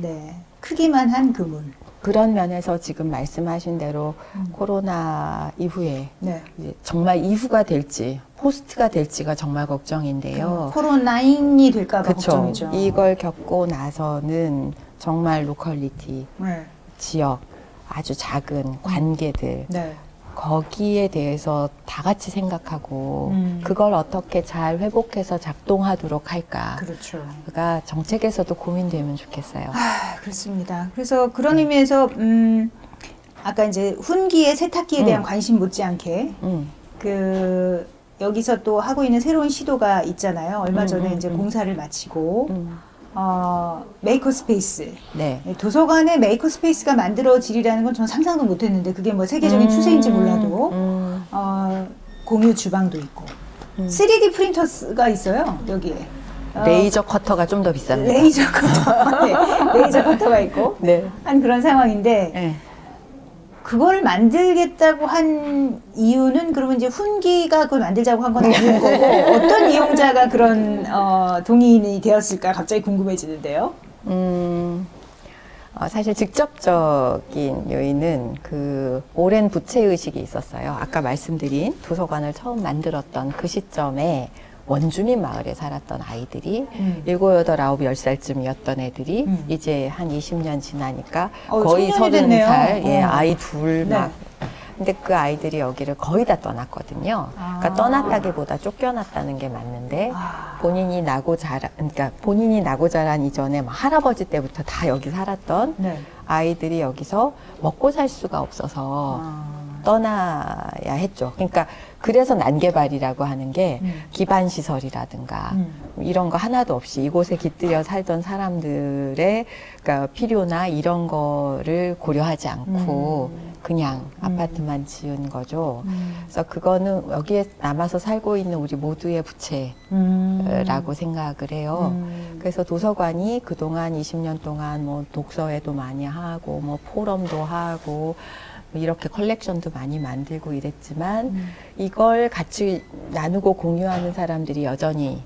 네, 크기만 한 그물. 그런 면에서 지금 말씀하신 대로 코로나 이후에 네. 이제 정말 이후가 될지 포스트가 될지가 정말 걱정인데요. 코로나9이 될까 봐 그쵸. 걱정이죠. 이걸 겪고 나서는 정말 로컬리티, 네. 지역, 아주 작은 관계들 네. 거기에 대해서 다 같이 생각하고 그걸 어떻게 잘 회복해서 작동하도록 할까. 그렇죠. 그가 정책에서도 고민되면 좋겠어요. 그렇습니다. 그래서 그런 의미에서 아까 이제 훈기의 세탁기에 대한 관심 못지않게 여기서 또 하고 있는 새로운 시도가 있잖아요. 얼마 전에 이제 공사를 마치고 메이커 스페이스. 네. 도서관에 메이커 스페이스가 만들어지리라는 건 전 상상도 못했는데 그게 뭐 세계적인 추세인지 몰라도 공유 주방도 있고 3D 프린터가 있어요 여기에. 레이저 커터가 좀 더 비쌉니다. 레이저 커터, 네. 레이저 커터가 있고 네. 한 그런 상황인데. 네. 그걸 만들겠다고 한 이유는 그러면 이제 훈기가 그걸 만들자고 한 건 아닌 거고 어떤 이용자가 그런 동의인이 되었을까 갑자기 궁금해지는데요. 사실 직접적인 요인은 그 오랜 부채의식이 있었어요. 아까 말씀드린 도서관을 처음 만들었던 그 시점에 원주민 마을에 살았던 아이들이 7, 8, 9, 10살쯤이었던 애들이 이제 한 20년 지나니까 거의 30살, 예, 아이 둘 막. 근데 그 아이들이 여기를 거의 다 떠났거든요. 그러니까 떠났다기보다 쫓겨났다는 게 맞는데 본인이 나고 자란 이전에 막 할아버지 때부터 다 여기 살았던 아이들이 여기서 먹고 살 수가 없어서 떠나야 했죠. 그러니까 그래서 난개발이라고 하는 게 기반시설이라든가 이런 거 하나도 없이 이곳에 깃들여 살던 사람들의 그러니까 필요나 이런 거를 고려하지 않고 그냥 아파트만 지은 거죠. 그래서 그거는 여기에 남아서 살고 있는 우리 모두의 부채라고 생각을 해요. 그래서 도서관이 그동안 20년 동안 뭐 독서회도 많이 하고 뭐 포럼도 하고 이렇게 컬렉션도 많이 만들고 이랬지만 이걸 같이 나누고 공유하는 사람들이 여전히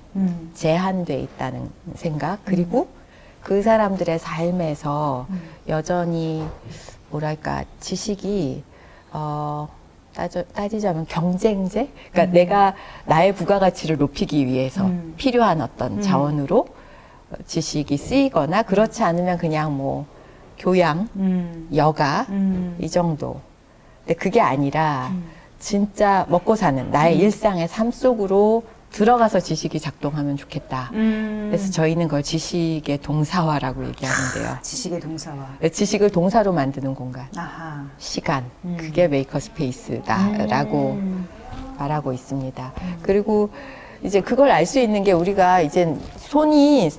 제한돼 있다는 생각, 그리고 그 사람들의 삶에서 여전히 뭐랄까 지식이 따지자면 경쟁제? 그러니까 내가 나의 부가가치를 높이기 위해서 필요한 어떤 자원으로 지식이 쓰이거나 그렇지 않으면 그냥 뭐 교양, 여가 이 정도. 근데 그게 아니라 진짜 먹고 사는 나의 일상의 삶 속으로 들어가서 지식이 작동하면 좋겠다. 그래서 저희는 그걸 지식의 동사화라고 얘기하는데요. 지식의 동사화. 지식을 동사로 만드는 공간. 아하. 시간. 그게 메이커 스페이스다라고 말하고 있습니다. 그리고 이제 그걸 알 수 있는 게 우리가 이제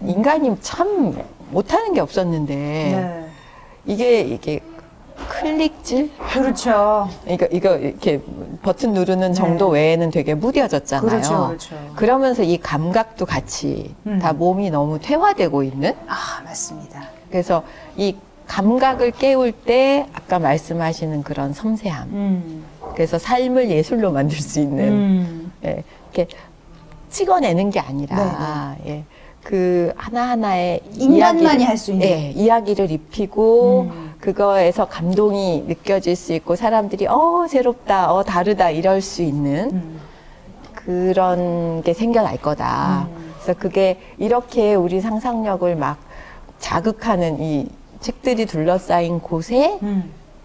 인간이 참 못하는 게 없었는데 이게 클릭질? 그렇죠. 이거 이렇게 버튼 누르는 정도 외에는 되게 무뎌졌잖아요. 그렇죠, 그렇죠. 그러면서 이 감각도 같이 다 몸이 너무 퇴화되고 있는. 아, 맞습니다. 그래서 이 감각을 깨울 때 아까 말씀하시는 그런 섬세함. 그래서 삶을 예술로 만들 수 있는 예, 이렇게 찍어내는 게 아니라 예, 그 하나하나의 인간만이 할 수 있는 예, 이야기를 입히고 그거에서 감동이 느껴질 수 있고 사람들이 새롭다, 다르다 이럴 수 있는 그런 게 생겨날 거다. 그래서 그게 이렇게 우리 상상력을 막 자극하는 이 책들이 둘러싸인 곳에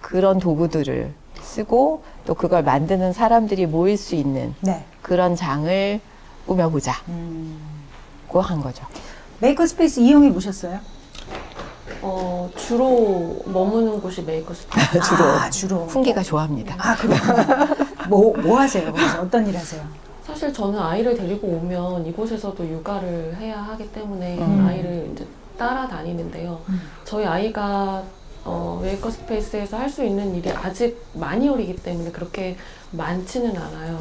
그런 도구들을 쓰고 또 그걸 만드는 사람들이 모일 수 있는 네. 그런 장을 꾸며보자고 한 거죠. 메이커스페이스 이용해 보셨어요? 주로 머무는 곳이 메이커스페이스. 주로. 훈기가 좋아합니다. 아, 그렇구나. 뭐 하세요? 거기서 어떤 일 하세요? 사실 저는 아이를 데리고 오면 이곳에서도 육아를 해야 하기 때문에 아이를 이제 따라다니는데요. 저희 아이가 메이커스페이스에서 할 수 있는 일이 아직 많이 어리기 때문에 그렇게 많지는 않아요.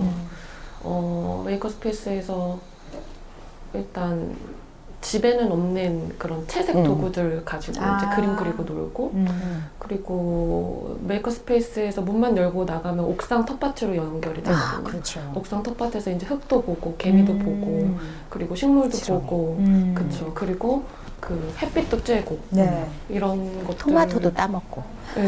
메이커스페이스에서 일단 집에는 없는 그런 채색 도구들 가지고 이제 그림 그리고 놀고 그리고 메이커스페이스에서 문만 열고 나가면 옥상 텃밭으로 연결이 되거든요. 그렇죠. 옥상 텃밭에서 이제 흙도 보고 개미도 보고 그리고 식물도 그쵸. 보고 그렇죠. 그리고 그 햇빛도 쬐고 네. 이런 것들 토마토도 따먹고 네,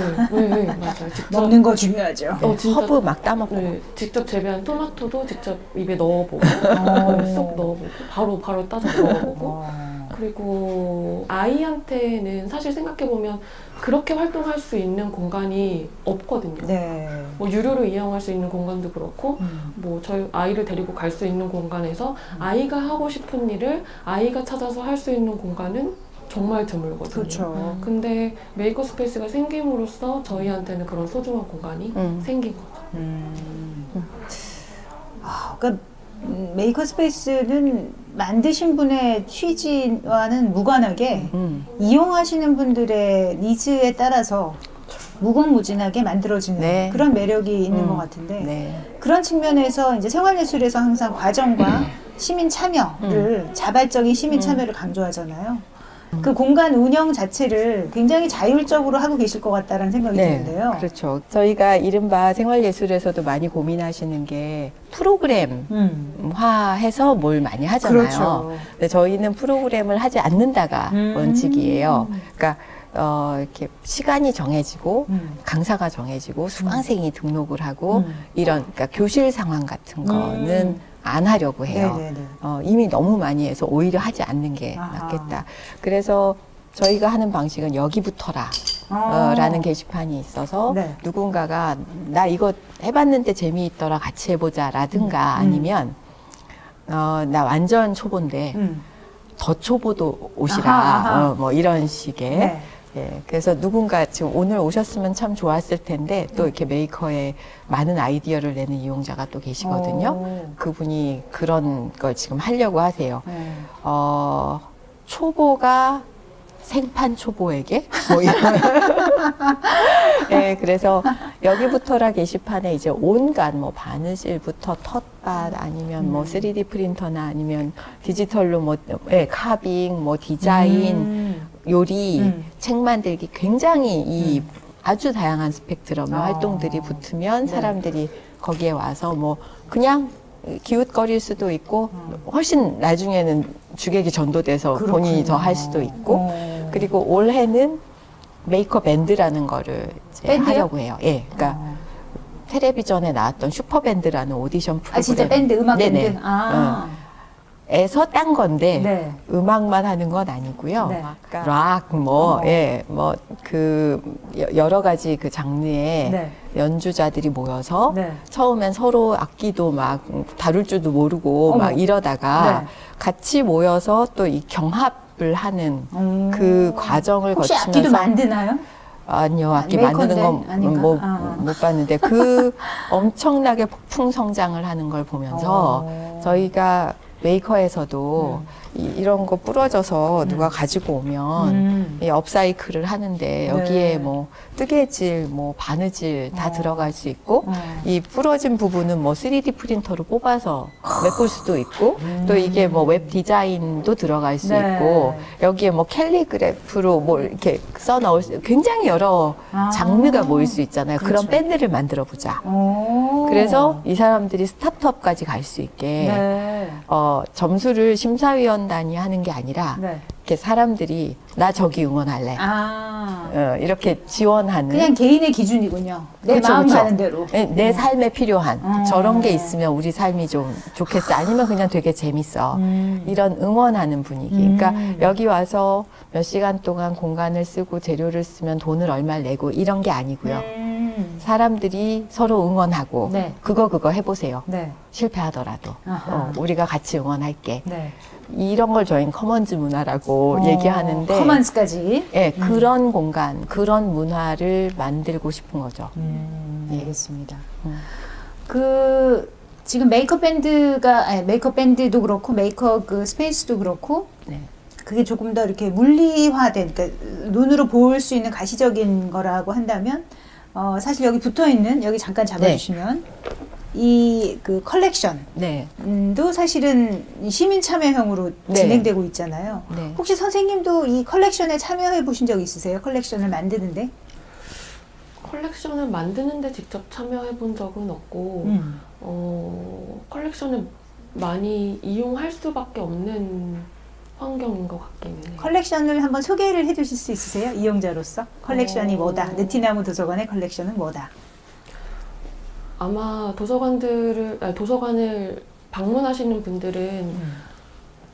맞아요. 직접 먹는 거 중요하죠. 진짜 허브 막 따먹고 네, 직접 재배한 토마토도 직접 입에 넣어보고 네, 쏙 넣어보고 바로 따서 먹어보고 그리고 아이한테는 사실 생각해보면 그렇게 활동할 수 있는 공간이 없거든요. 네. 뭐 유료로 이용할 수 있는 공간도 그렇고 뭐 저희 아이를 데리고 갈 수 있는 공간에서 아이가 하고 싶은 일을 아이가 찾아서 할 수 있는 공간은 정말 드물거든요. 그렇죠. 근데 메이커스페이스가 생김으로써 저희한테는 그런 소중한 공간이 생긴 거죠. 그러니까 메이커스페이스는 만드신 분의 취지와는 무관하게 이용하시는 분들의 니즈에 따라서 무궁무진하게 만들어지는 네. 그런 매력이 있는 것 같은데 네. 그런 측면에서 이제 생활예술에서 항상 과정과 시민 참여를 자발적인 시민 참여를 강조하잖아요. 그 공간 운영 자체를 굉장히 자율적으로 하고 계실 것 같다는 생각이 드는데요. 그렇죠. 저희가 이른바 생활예술에서도 많이 고민하시는 게 프로그램화해서 뭘 많이 하잖아요. 그렇죠. 근데 저희는 프로그램을 하지 않는다가 원칙이에요. 그러니까 이렇게 시간이 정해지고 강사가 정해지고 수강생이 등록을 하고 이런 그러니까 교실 상황 같은 거는 안 하려고 해요. 이미 너무 많이 해서 오히려 하지 않는 게 낫겠다. 그래서 저희가 하는 방식은 여기부터라 라는 게시판이 있어서 누군가가 나 이거 해봤는데 재미있더라 같이 해보자 라든가 아니면 나 완전 초보인데 더 초보도 오시라 뭐 이런 식의 예, 그래서 누군가 지금 오늘 오셨으면 참 좋았을 텐데 또 이렇게 메이커에 많은 아이디어를 내는 이용자가 또 계시거든요. 그분이 그런 걸 지금 하려고 하세요. 초보가 생판 초보에게 뭐 이런. 예, 그래서 여기부터라 게시판에 이제 온갖 뭐 바느질부터 텃밭 아니면 뭐 3D 프린터나 아니면 디지털로 뭐 카빙 뭐 디자인 요리 책 만들기 굉장히 이 아주 다양한 스펙트럼의 활동들이 붙으면 사람들이 거기에 와서 뭐 그냥 기웃거릴 수도 있고 훨씬 나중에는 주객이 전도돼서 본인이 더 할 수도 있고 그리고 올해는 메이커 밴드라는 거를 이제 하려고 해요. 예, 그러니까 텔레비전에 나왔던 슈퍼밴드라는 오디션 프로그램. 진짜 밴드 음악 밴드. 에서 딴 건데 음악만 하는 건 아니고요. 락, 뭐 그 여러 가지 그 장르의 연주자들이 모여서 처음엔 서로 악기도 막 다룰 줄도 모르고 막 이러다가 같이 모여서 또 이 경합을 하는 그 과정을 혹시 거치면서 악기도 만드나요? 아니요, 악기 만드는 건 못 봤는데 그 엄청나게 폭풍 성장을 하는 걸 보면서 저희가 메이커에서도 이런 거 부러져서 누가 가지고 오면 이 업사이클을 하는데 여기에 뭐 뜨개질, 뭐 바느질 다 들어갈 수 있고 이 부러진 부분은 뭐 3D 프린터로 뽑아서 메꿀 수도 있고 또 이게 뭐 웹 디자인도 들어갈 수 있고 여기에 뭐 캘리그래프로 뭐 이렇게 써 넣을 수 굉장히 여러 장르가 모일 수 있잖아요. 그런 밴드를 만들어 보자. 그래서 이 사람들이 스타트업까지 갈 수 있게 점수를 심사위원단이 하는 게 아니라 이렇게 사람들이 나 저기 응원할래. 이렇게 지원하는. 그냥 개인의 기준이군요. 내 그쵸, 마음 그쵸. 가는 대로. 내 삶에 필요한 저런 게 있으면 우리 삶이 좀 좋겠어. 아니면 그냥 되게 재밌어. 이런 응원하는 분위기. 그러니까 여기 와서 몇 시간 동안 공간을 쓰고 재료를 쓰면 돈을 얼마를 내고 이런 게 아니고요. 사람들이 서로 응원하고 그거 해보세요. 실패하더라도 우리가 같이 응원할게. 이런 걸 저희는 커먼즈 문화라고 얘기하는데 커먼즈까지. 예, 그런 공간, 그런 문화를 만들고 싶은 거죠. 알겠습니다. 그 지금 메이크업 밴드가 메이크업 밴드도 그렇고 메이크업 그 스페이스도 그렇고 그게 조금 더 이렇게 물리화된, 그러니까 눈으로 볼 수 있는 가시적인 거라고 한다면 사실 여기 붙어 있는 여기 잠깐 잡아주시면 이 그 컬렉션도 사실은 시민 참여형으로 진행되고 있잖아요. 혹시 선생님도 이 컬렉션에 참여해 보신 적 있으세요? 컬렉션을 만드는데? 컬렉션을 만드는데 직접 참여해 본 적은 없고 컬렉션을 많이 이용할 수밖에 없는 환경인 것 같기는 해요. 컬렉션을 한번 소개를 해 주실 수 있으세요? 이용자로서 컬렉션이 뭐다? 느티나무 도서관의 컬렉션은 뭐다? 아마 도서관을 방문하시는 분들은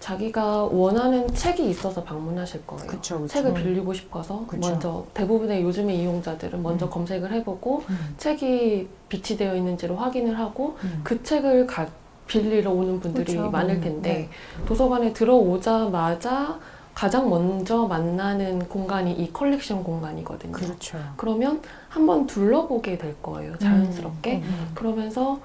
자기가 원하는 책이 있어서 방문하실 거예요. 그쵸. 책을 빌리고 싶어서 먼저 대부분의 요즘의 이용자들은 먼저 검색을 해보고 책이 비치되어 있는지를 확인을 하고 그 책을 빌리러 오는 분들이 많을 텐데 도서관에 들어오자마자 가장 먼저 만나는 공간이 이 컬렉션 공간이거든요. 그렇죠. 그러면 한번 둘러보게 될 거예요. 자연스럽게. 그러면서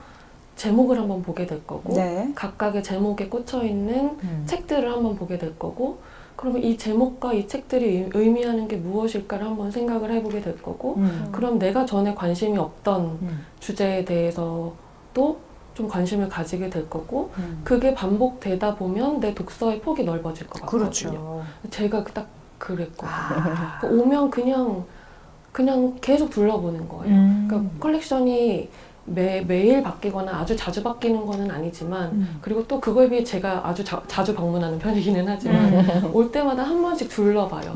제목을 한번 보게 될 거고 각각의 제목에 꽂혀있는 책들을 한번 보게 될 거고 그러면 이 제목과 이 책들이 의미하는 게 무엇일까를 한번 생각을 해보게 될 거고 그럼 내가 전에 관심이 없던 주제에 대해서도 좀 관심을 가지게 될 거고 그게 반복되다 보면 내 독서의 폭이 넓어질 것 같거든요. 그렇죠. 제가 딱 그랬거든요. 오면 그냥 계속 둘러보는 거예요. 그러니까 컬렉션이 매일 바뀌거나 아주 자주 바뀌는 거는 아니지만 그리고 또 그거에 비해 제가 아주 자주 방문하는 편이기는 하지만 올 때마다 한 번씩 둘러봐요.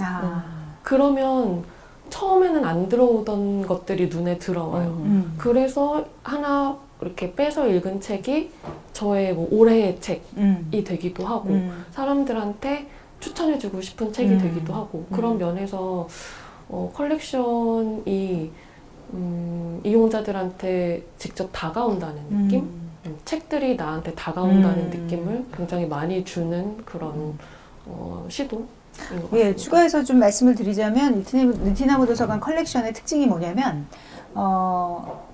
그러면 처음에는 안 들어오던 것들이 눈에 들어와요. 그래서 하나 이렇게 빼서 읽은 책이 저의 뭐 올해의 책이 되기도 하고 사람들한테 추천해주고 싶은 책이 되기도 하고 그런 면에서 컬렉션이 이용자들한테 직접 다가온다는 느낌? 책들이 나한테 다가온다는 느낌을 굉장히 많이 주는 그런 시도. 예, 추가해서 좀 말씀을 드리자면 느티나무 도서관 컬렉션의 특징이 뭐냐면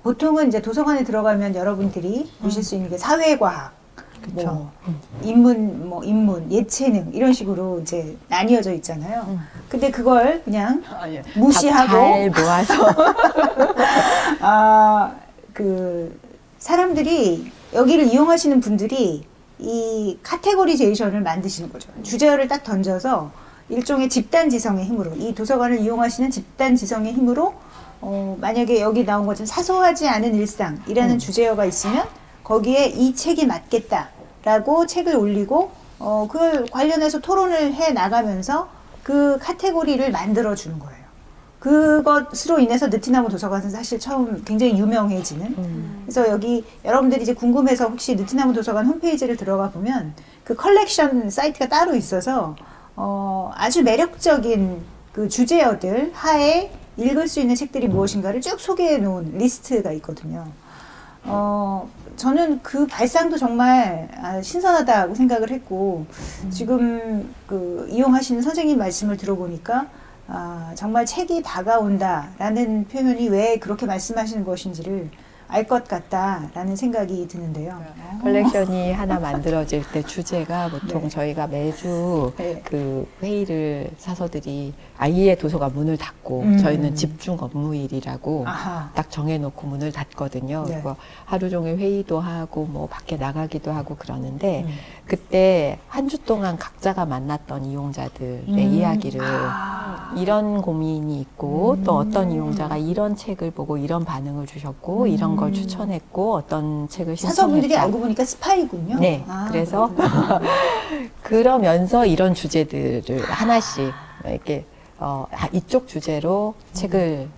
보통은 이제 도서관에 들어가면 여러분들이 보실 수 있는 게 사회과학, 뭐 인문, 예체능 이런 식으로 이제 나뉘어져 있잖아요. 근데 그걸 그냥 무시하고 잘 모아서 그 사람들이 여기를 이용하시는 분들이 이 카테고리제이션을 만드시는 거죠. 주제어를 딱 던져서 일종의 집단지성의 힘으로 이 도서관을 이용하시는 집단지성의 힘으로 만약에 여기 나온 것처럼 사소하지 않은 일상이라는 주제어가 있으면 거기에 이 책이 맞겠다라고 책을 올리고 그걸 관련해서 토론을 해 나가면서 그 카테고리를 만들어 주는 거예요. 그것으로 인해서 느티나무 도서관은 사실 처음 굉장히 유명해지는. 그래서 여기 여러분들이 이제 궁금해서 혹시 느티나무 도서관 홈페이지를 들어가 보면 그 컬렉션 사이트가 따로 있어서 아주 매력적인 그 주제어들 하에 읽을 수 있는 책들이 무엇인가를 쭉 소개해 놓은 리스트가 있거든요. 저는 그 발상도 정말 신선하다고 생각을 했고, 지금 그 이용하시는 선생님 말씀을 들어보니까, 정말 책이 다가온다라는 표현이 왜 그렇게 말씀하시는 것인지를 알 것 같다라는 생각이 드는데요. 컬렉션이 하나 만들어질 때 주제가 보통 네. 저희가 매주 네. 그 회의를 사서들이 아예 도서가 문을 닫고 저희는 집중 업무일이라고 아하. 딱 정해놓고 문을 닫거든요. 네. 그리고 하루 종일 회의도 하고 뭐 밖에 나가기도 하고 그러는데 그때 한 주 동안 각자가 만났던 이용자들의 이야기를 이런 고민이 있고 또 어떤 이용자가 이런 책을 보고 이런 반응을 주셨고 이런 걸 추천했고 어떤 책을 사서분들이 신청했다. 알고 보니까 스파이군요. 네, 그래서 그러면서 이런 주제들을 하나씩 이렇게 이쪽 주제로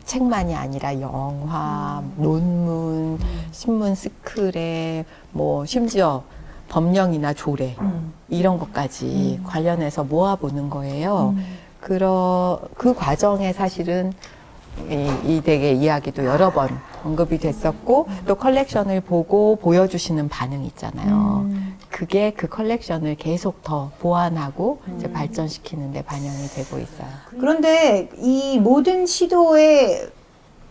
책만이 아니라 영화, 논문, 신문 스크랩, 뭐 심지어 법령이나 조례 이런 것까지 관련해서 모아보는 거예요. 그 과정에 사실은 이 댁의 이야기도 여러 번 언급이 됐었고 또 컬렉션을 보고 보여주시는 반응 있잖아요. 그게 그 컬렉션을 계속 더 보완하고 이제 발전시키는 데 반영이 되고 있어요. 그런데 이 모든 시도의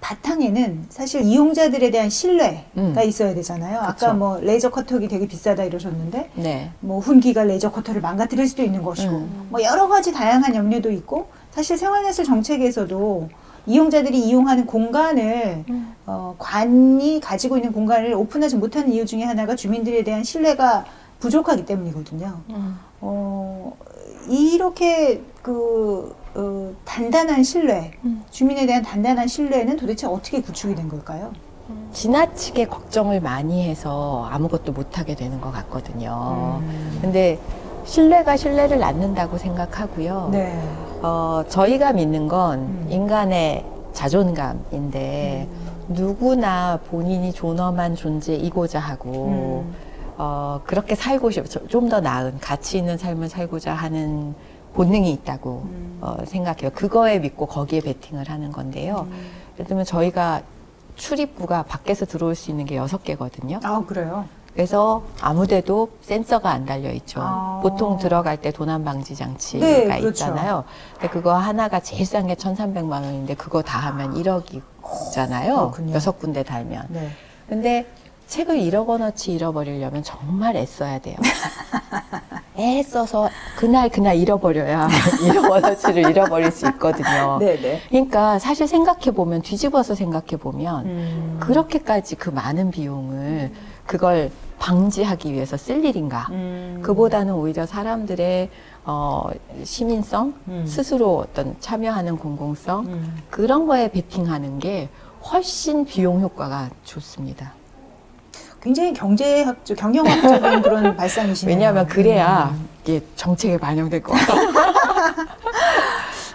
바탕에는 사실 이용자들에 대한 신뢰가 있어야 되잖아요. 그쵸. 아까 뭐 레이저 커터기 되게 비싸다 이러셨는데 네. 뭐 훈기가 레이저 커터를 망가뜨릴 수도 있는 것이고 뭐 여러 가지 다양한 염려도 있고 사실 생활예술 정책에서도 이용자들이 이용하는 공간을 관이 가지고 있는 공간을 오픈하지 못하는 이유 중에 하나가 주민들에 대한 신뢰가 부족하기 때문이거든요. 이렇게 단단한 신뢰, 주민에 대한 단단한 신뢰는 도대체 어떻게 구축이 된 걸까요? 지나치게 걱정을 많이 해서 아무것도 못하게 되는 것 같거든요. 근데 신뢰가 신뢰를 낳는다고 생각하고요. 네. 저희가 믿는 건 인간의 자존감인데 누구나 본인이 존엄한 존재이고자 하고 그렇게 살고 좀 더 나은 가치 있는 삶을 살고자 하는 본능이 있다고 생각해요. 그거에 믿고 거기에 베팅을 하는 건데요. 예를 들면 저희가 출입구가 밖에서 들어올 수 있는 게 6개거든요. 아, 그래요? 그래서 아무데도 센서가 안 달려 있죠. 아. 보통 들어갈 때 도난 방지 장치가 네, 그렇죠. 있잖아요. 근데 그거 하나가 제일 싼 게 1,300만 원인데 그거 다 하면 1억이잖아요. 그렇군요. 6군데 달면. 네. 근데 책을 1억 원어치 잃어버리려면 정말 애써야 돼요. 애써서 그날 잃어버려야 1억 원어치를 잃어버릴 수 있거든요. 네네. 그러니까 사실 생각해보면 뒤집어서 생각해보면 그렇게까지 그 많은 비용을 그걸 방지하기 위해서 쓸 일인가. 그보다는 오히려 사람들의 시민성, 스스로 어떤 참여하는 공공성 그런 거에 베팅하는 게 훨씬 비용 효과가 좋습니다. 굉장히 경영학적인 그런 발상이시네요. 왜냐하면 그래야 이게 정책에 반영될 것 같아요.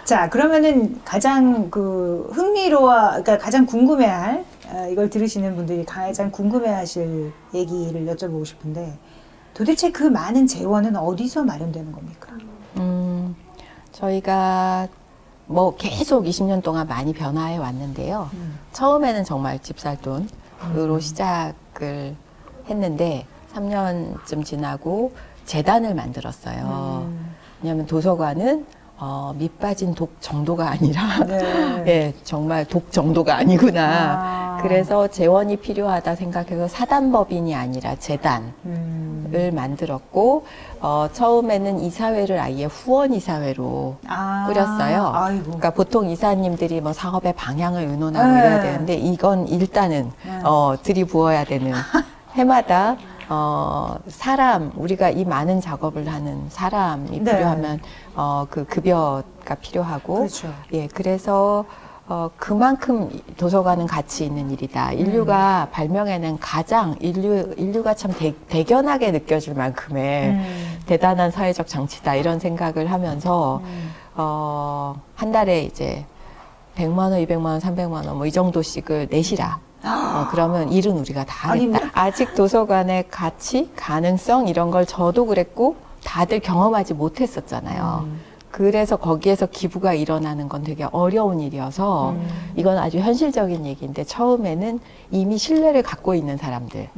자, 그러면은 가장 그러니까 가장 궁금해할 이걸 들으시는 분들이 가장 궁금해하실 얘기를 여쭤보고 싶은데 도대체 그 많은 재원은 어디서 마련되는 겁니까? 저희가 뭐 계속 20년 동안 많이 변화해 왔는데요. 처음에는 정말 집살돈으로 시작을 했는데 3년쯤 지나고 재단을 만들었어요. 왜냐하면 도서관은 밑 빠진 독 정도가 아니라 네. 예, 정말 독 정도가 아니구나. 그래서 재원이 필요하다 생각해서 사단법인이 아니라 재단을 만들었고 처음에는 이사회를 아예 후원 이사회로 꾸렸어요. 아이고. 그러니까 보통 이사님들이 뭐 사업의 방향을 의논하고 이래야 되는데 이건 일단은 들이부어야 되는 해마다 우리가 이 많은 작업을 하는 사람이 네. 필요하면 그 급여가 필요하고 그렇죠. 예, 그래서 그만큼 도서관은 가치 있는 일이다. 인류가 발명해낸 가장 인류가 참 대견하게 느껴질 만큼의 대단한 사회적 장치다. 이런 생각을 하면서 한 달에 이제 100만 원, 200만 원, 300만 원 뭐 이 정도씩을 내시라. 그러면 일은 우리가 다 하겠다. 아직 도서관의 가치, 가능성 이런 걸 저도 그랬고 다들 경험하지 못했었잖아요. 그래서 거기에서 기부가 일어나는 건 되게 어려운 일이어서 이건 아주 현실적인 얘기인데 처음에는 이미 신뢰를 갖고 있는 사람들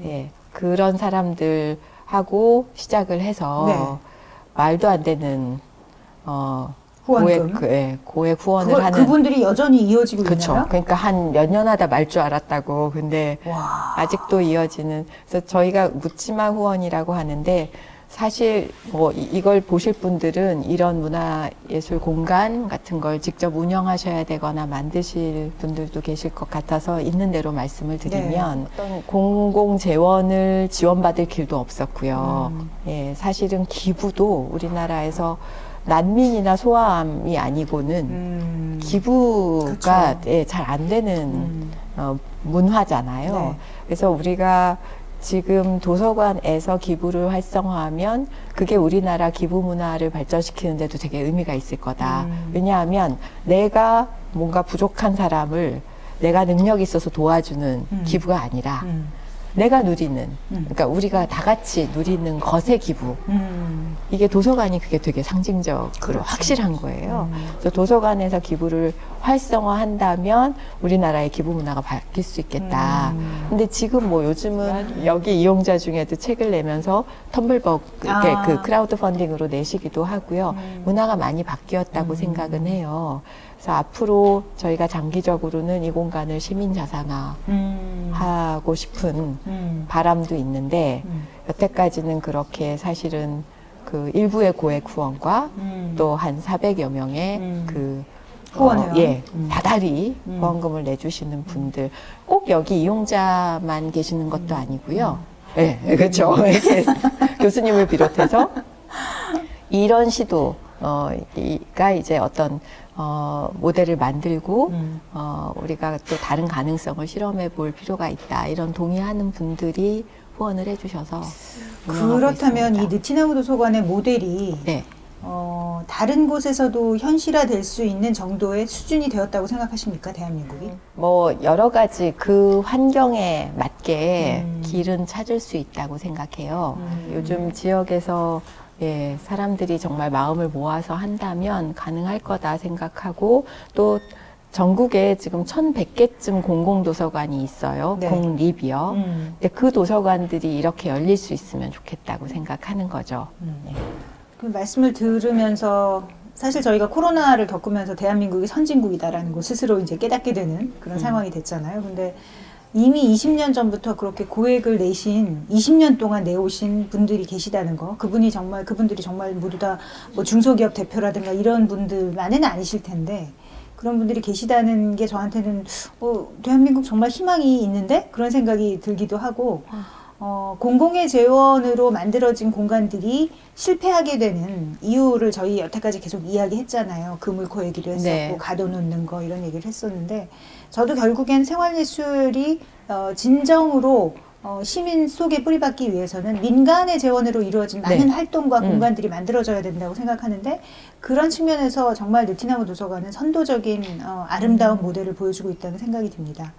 예, 그런 사람들하고 시작을 해서 네. 말도 안 되는 후원금. 고액 후원을 하는. 그분들이 여전히 이어지고 그쵸. 있나요? 그러니까 한 몇 년 하다 말 줄 알았다고. 근데 와. 아직도 이어지는. 그래서 저희가 묻지마 후원이라고 하는데 사실 뭐 이걸 보실 분들은 이런 문화예술 공간 같은 걸 직접 운영하셔야 되거나 만드실 분들도 계실 것 같아서 있는 대로 말씀을 드리면 어떤 공공 재원을 지원받을 길도 없었고요. 예, 사실은 기부도 우리나라에서 난민이나 소아암이 아니고는 기부가 잘 안 되는 문화잖아요. 네. 그래서 우리가 지금 도서관에서 기부를 활성화하면 그게 우리나라 기부 문화를 발전시키는 데도 되게 의미가 있을 거다. 왜냐하면 내가 뭔가 부족한 사람을 내가 능력이 있어서 도와주는 기부가 아니라 내가 누리는, 그러니까 우리가 다 같이 누리는 것의 기부. 이게 도서관이 그게 되게 상징적으로 그렇죠. 확실한 거예요. 그래서 도서관에서 기부를 활성화한다면 우리나라의 기부 문화가 바뀔 수 있겠다. 근데 지금 뭐 요즘은 여기 이용자 중에도 책을 내면서 텀블벅 그 크라우드 펀딩으로 내시기도 하고요. 문화가 많이 바뀌었다고 생각은 해요. 그래서 앞으로 저희가 장기적으로는 이 공간을 시민 자산화 하고 싶은 바람도 있는데 여태까지는 그렇게 사실은 그 일부의 고액 후원과 또 한 400여 명의 그 후원회원. 다달이 후원금을 내주시는 분들 꼭 여기 이용자만 계시는 것도 아니고요. 네, 그렇죠. 이렇게 교수님을 비롯해서 이런 시도가 이제 어떤 모델을 만들고 우리가 또 다른 가능성을 실험해 볼 필요가 있다. 이런 동의하는 분들이 후원을 해주셔서 그렇다면 이 느티나무 도서관의 모델이 네. 다른 곳에서도 현실화될 수 있는 정도의 수준이 되었다고 생각하십니까, 대한민국이? 뭐 여러 가지 그 환경에 맞게 길은 찾을 수 있다고 생각해요. 요즘 지역에서 사람들이 정말 마음을 모아서 한다면 가능할 거다 생각하고 또 전국에 지금 1,100개쯤 공공도서관이 있어요. 네. 공립이요. 근데 그 도서관들이 이렇게 열릴 수 있으면 좋겠다고 생각하는 거죠. 네. 그 말씀을 들으면서 사실 저희가 코로나를 겪으면서 대한민국이 선진국이다라는 걸 스스로 이제 깨닫게 되는 그런 상황이 됐잖아요. 근데 이미 20년 전부터 그렇게 고액을 내신 20년 동안 내오신 분들이 계시다는 거, 그분들이 정말 모두 다 뭐 중소기업 대표라든가 이런 분들만은 아니실 텐데 그런 분들이 계시다는 게 저한테는 대한민국 정말 희망이 있는데 그런 생각이 들기도 하고 공공의 재원으로 만들어진 공간들이 실패하게 되는 이유를 저희 여태까지 계속 이야기했잖아요. 그물코 얘기도 했었고 네. 가둬놓는 거 이런 얘기를 했었는데 저도 결국엔 생활예술이 진정으로 시민 속에 뿌리박기 위해서는 민간의 재원으로 이루어진 많은 네. 활동과 공간들이 만들어져야 된다고 생각하는데 그런 측면에서 정말 느티나무 도서관은 선도적인 아름다운 모델을 보여주고 있다는 생각이 듭니다.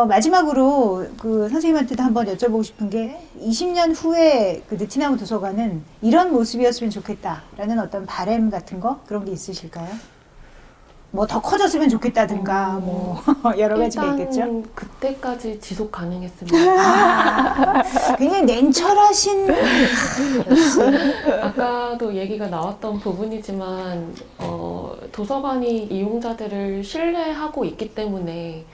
마지막으로 그 선생님한테도 한번 여쭤보고 싶은 게 20년 후에 그 느티나무 도서관은 이런 모습이었으면 좋겠다라는 어떤 바람 같은 거 그런 게 있으실까요? 뭐 더 커졌으면 좋겠다든가 뭐 여러 가지가 있겠죠. 일단 그때까지 지속 가능했습니다. 굉장히 냉철하신 아까도 얘기가 나왔던 부분이지만 도서관이 이용자들을 신뢰하고 있기 때문에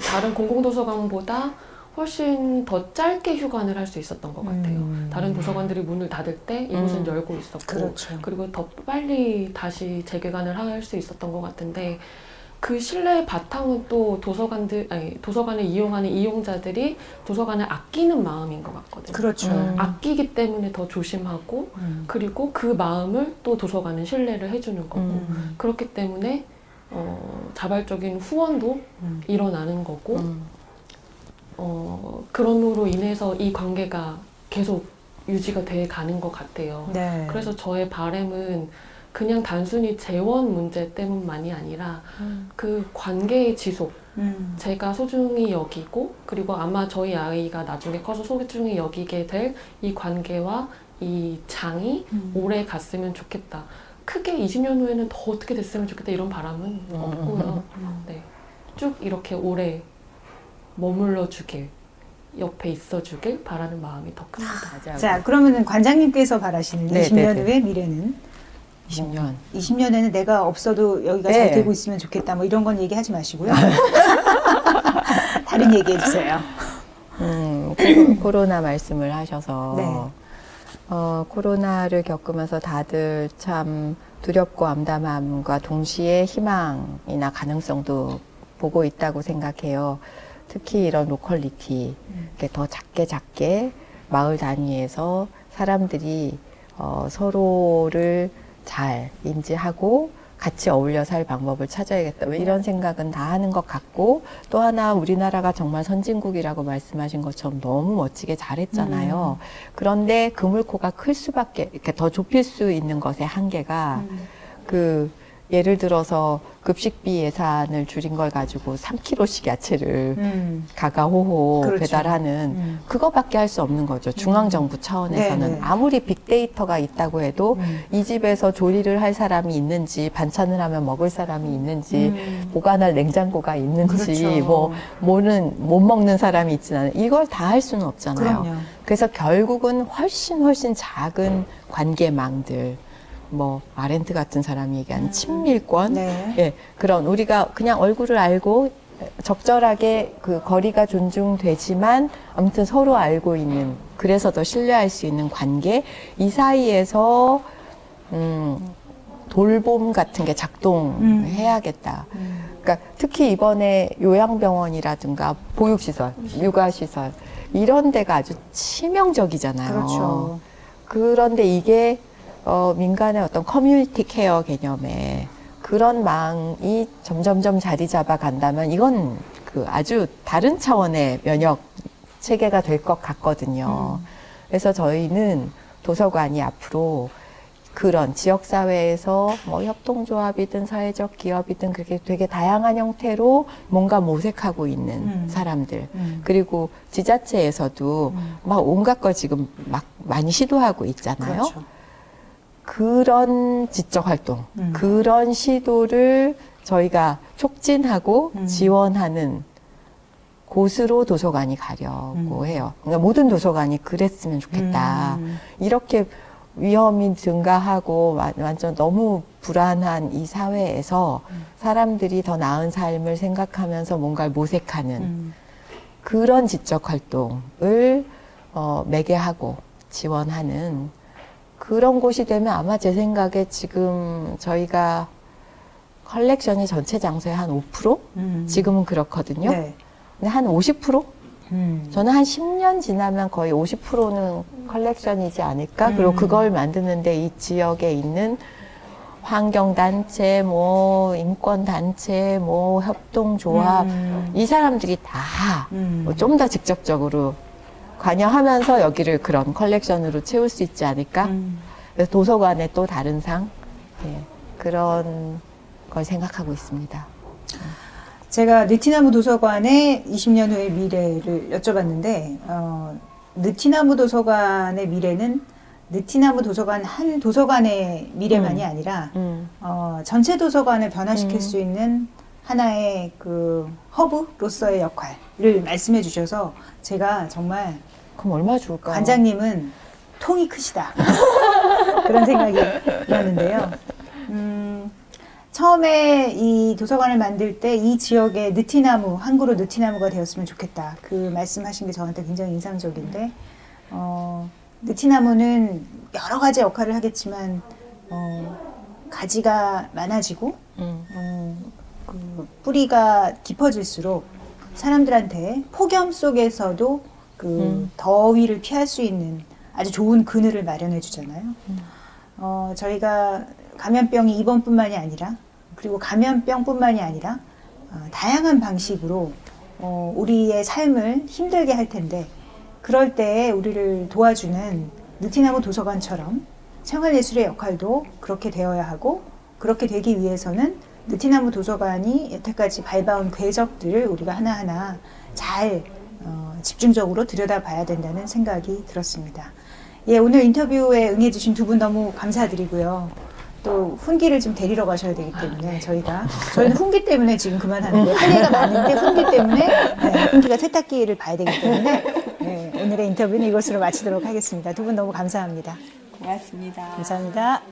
다른 공공도서관보다 훨씬 더 짧게 휴관을 할 수 있었던 것 같아요. 다른 도서관들이 문을 닫을 때 이곳은 열고 있었고 그렇죠. 그리고 더 빨리 다시 재개관을 할 수 있었던 것 같은데 그 신뢰의 바탕은 또 도서관을 이용하는 이용자들이 도서관을 아끼는 마음인 것 같거든요. 그렇죠. 아끼기 때문에 더 조심하고 그리고 그 마음을 또 도서관은 신뢰를 해주는 거고 그렇기 때문에 자발적인 후원도 일어나는 거고 그럼으로 인해서 이 관계가 계속 유지가 돼 가는 것 같아요. 네. 그래서 저의 바람은 그냥 단순히 재원 문제 때문만이 아니라 그 관계의 지속, 제가 소중히 여기고 그리고 아마 저희 아이가 나중에 커서 소중히 여기게 될 이 관계와 이 장이 오래 갔으면 좋겠다. 크게 20년 후에는 더 어떻게 됐으면 좋겠다 이런 바람은 없고요. 네. 쭉 이렇게 오래 머물러 주길, 옆에 있어 주길 바라는 마음이 더 큽니다. 자, 그러면은 관장님께서 바라시는 네, 20년 네, 네. 후의 미래는 20년. 20년에는 내가 없어도 여기가 잘 되고 있으면 좋겠다. 뭐 이런 건 얘기하지 마시고요. 다른 얘기해 주세요. 코로나 말씀을 하셔서 네. 코로나를 겪으면서 다들 참 두렵고 암담함과 동시에 희망이나 가능성도 보고 있다고 생각해요. 특히 이런 로컬리티, 더 작게 마을 단위에서 사람들이 서로를 잘 인지하고 같이 어울려 살 방법을 찾아야겠다. 왜 이런 생각은 다 하는 것 같고, 또 하나 우리나라가 정말 선진국이라고 말씀하신 것처럼 너무 멋지게 잘했잖아요. 그런데 그물코가 클 수밖에, 이렇게 더 좁힐 수 있는 것의 한계가 예를 들어서 급식비 예산을 줄인 걸 가지고 3kg씩 야채를 가가호호 그렇죠. 배달하는 그거밖에 할 수 없는 거죠. 중앙정부 차원에서는. 네네. 아무리 빅데이터가 있다고 해도 이 집에서 조리를 할 사람이 있는지, 반찬을 하면 먹을 사람이 있는지, 보관할 냉장고가 있는지, 그렇죠. 뭐는 못 먹는 사람이 있진 않아요. 이걸 다 할 수는 없잖아요. 그럼요. 그래서 결국은 훨씬 작은 관계망들, 아렌트 같은 사람이 얘기하는 친밀권, 네. 그런 우리가 그냥 얼굴을 알고 적절하게 그 거리가 존중되지만 아무튼 서로 알고 있는, 그래서 더 신뢰할 수 있는 관계, 이 사이에서 돌봄 같은 게 작동해야겠다. 그러니까 특히 이번에 요양병원이라든가 보육시설, 육아시설 이런 데가 아주 치명적이잖아요. 그렇죠. 그런데 이게 민간의 어떤 커뮤니티 케어 개념에 그런 망이 점점점 자리 잡아 간다면 이건 아주 다른 차원의 면역 체계가 될 것 같거든요. 그래서 저희는 도서관이 앞으로 그런 지역사회에서 협동조합이든 사회적 기업이든 그렇게 되게 다양한 형태로 뭔가 모색하고 있는 사람들, 그리고 지자체에서도 막 온갖 걸 지금 막 많이 시도하고 있잖아요. 그렇죠. 그런 지적 활동, 그런 시도를 저희가 촉진하고 지원하는 곳으로 도서관이 가려고 해요. 그러니까 모든 도서관이 그랬으면 좋겠다. 이렇게 위험이 증가하고 완전 너무 불안한 이 사회에서 사람들이 더 나은 삶을 생각하면서 뭔가를 모색하는 그런 지적 활동을 매개하고 지원하는 그런 곳이 되면 아마 제 생각에 지금 저희가 컬렉션이 전체 장소의 한 5%? 지금은 그렇거든요. 네. 근데 한 50%? 저는 한 10년 지나면 거의 50%는 컬렉션이지 않을까? 그리고 그걸 만드는데 이 지역에 있는 환경단체, 인권단체, 협동조합, 이 사람들이 다 좀 더 직접적으로 관여하면서 여기를 그런 컬렉션으로 채울 수 있지 않을까? 그래서 도서관의 또 다른 상, 그런 걸 생각하고 있습니다. 제가 느티나무 도서관의 20년 후의 미래를 여쭤봤는데, 느티나무 도서관의 미래는 느티나무 도서관 한 도서관의 미래만이 아니라 전체 도서관을 변화시킬 수 있는 하나의 허브로서의 역할을 말씀해 주셔서 제가 정말 그럼 얼마나 좋을까요? 관장님은 통이 크시다. 그런 생각이 들었는데요. 처음에 이 도서관을 만들 때 이 지역의 느티나무, 항구로 느티나무가 되었으면 좋겠다. 그 말씀하신 게 저한테 굉장히 인상적인데, 느티나무는 여러 가지 역할을 하겠지만, 가지가 많아지고, 그 뿌리가 깊어질수록 사람들한테 폭염 속에서도 더위를 피할 수 있는 아주 좋은 그늘을 마련해 주잖아요. 저희가 감염병이 이번뿐만이 아니라, 그리고 감염병뿐만이 아니라 다양한 방식으로 우리의 삶을 힘들게 할 텐데, 그럴 때 우리를 도와주는 느티나무 도서관처럼 생활예술의 역할도 그렇게 되어야 하고, 그렇게 되기 위해서는 느티나무 도서관이 여태까지 밟아온 궤적들을 우리가 하나하나 잘 집중적으로 들여다봐야 된다는 생각이 들었습니다. 예, 오늘 인터뷰에 응해주신 두 분 너무 감사드리고요. 또 훈기를 좀 데리러 가셔야 되기 때문에 저희는 훈기 때문에 지금 그만하는데, 할 얘기가 많은데 훈기 때문에 훈기가 세탁기를 봐야 되기 때문에 오늘의 인터뷰는 이것으로 마치도록 하겠습니다. 두 분 너무 감사합니다. 고맙습니다. 감사합니다.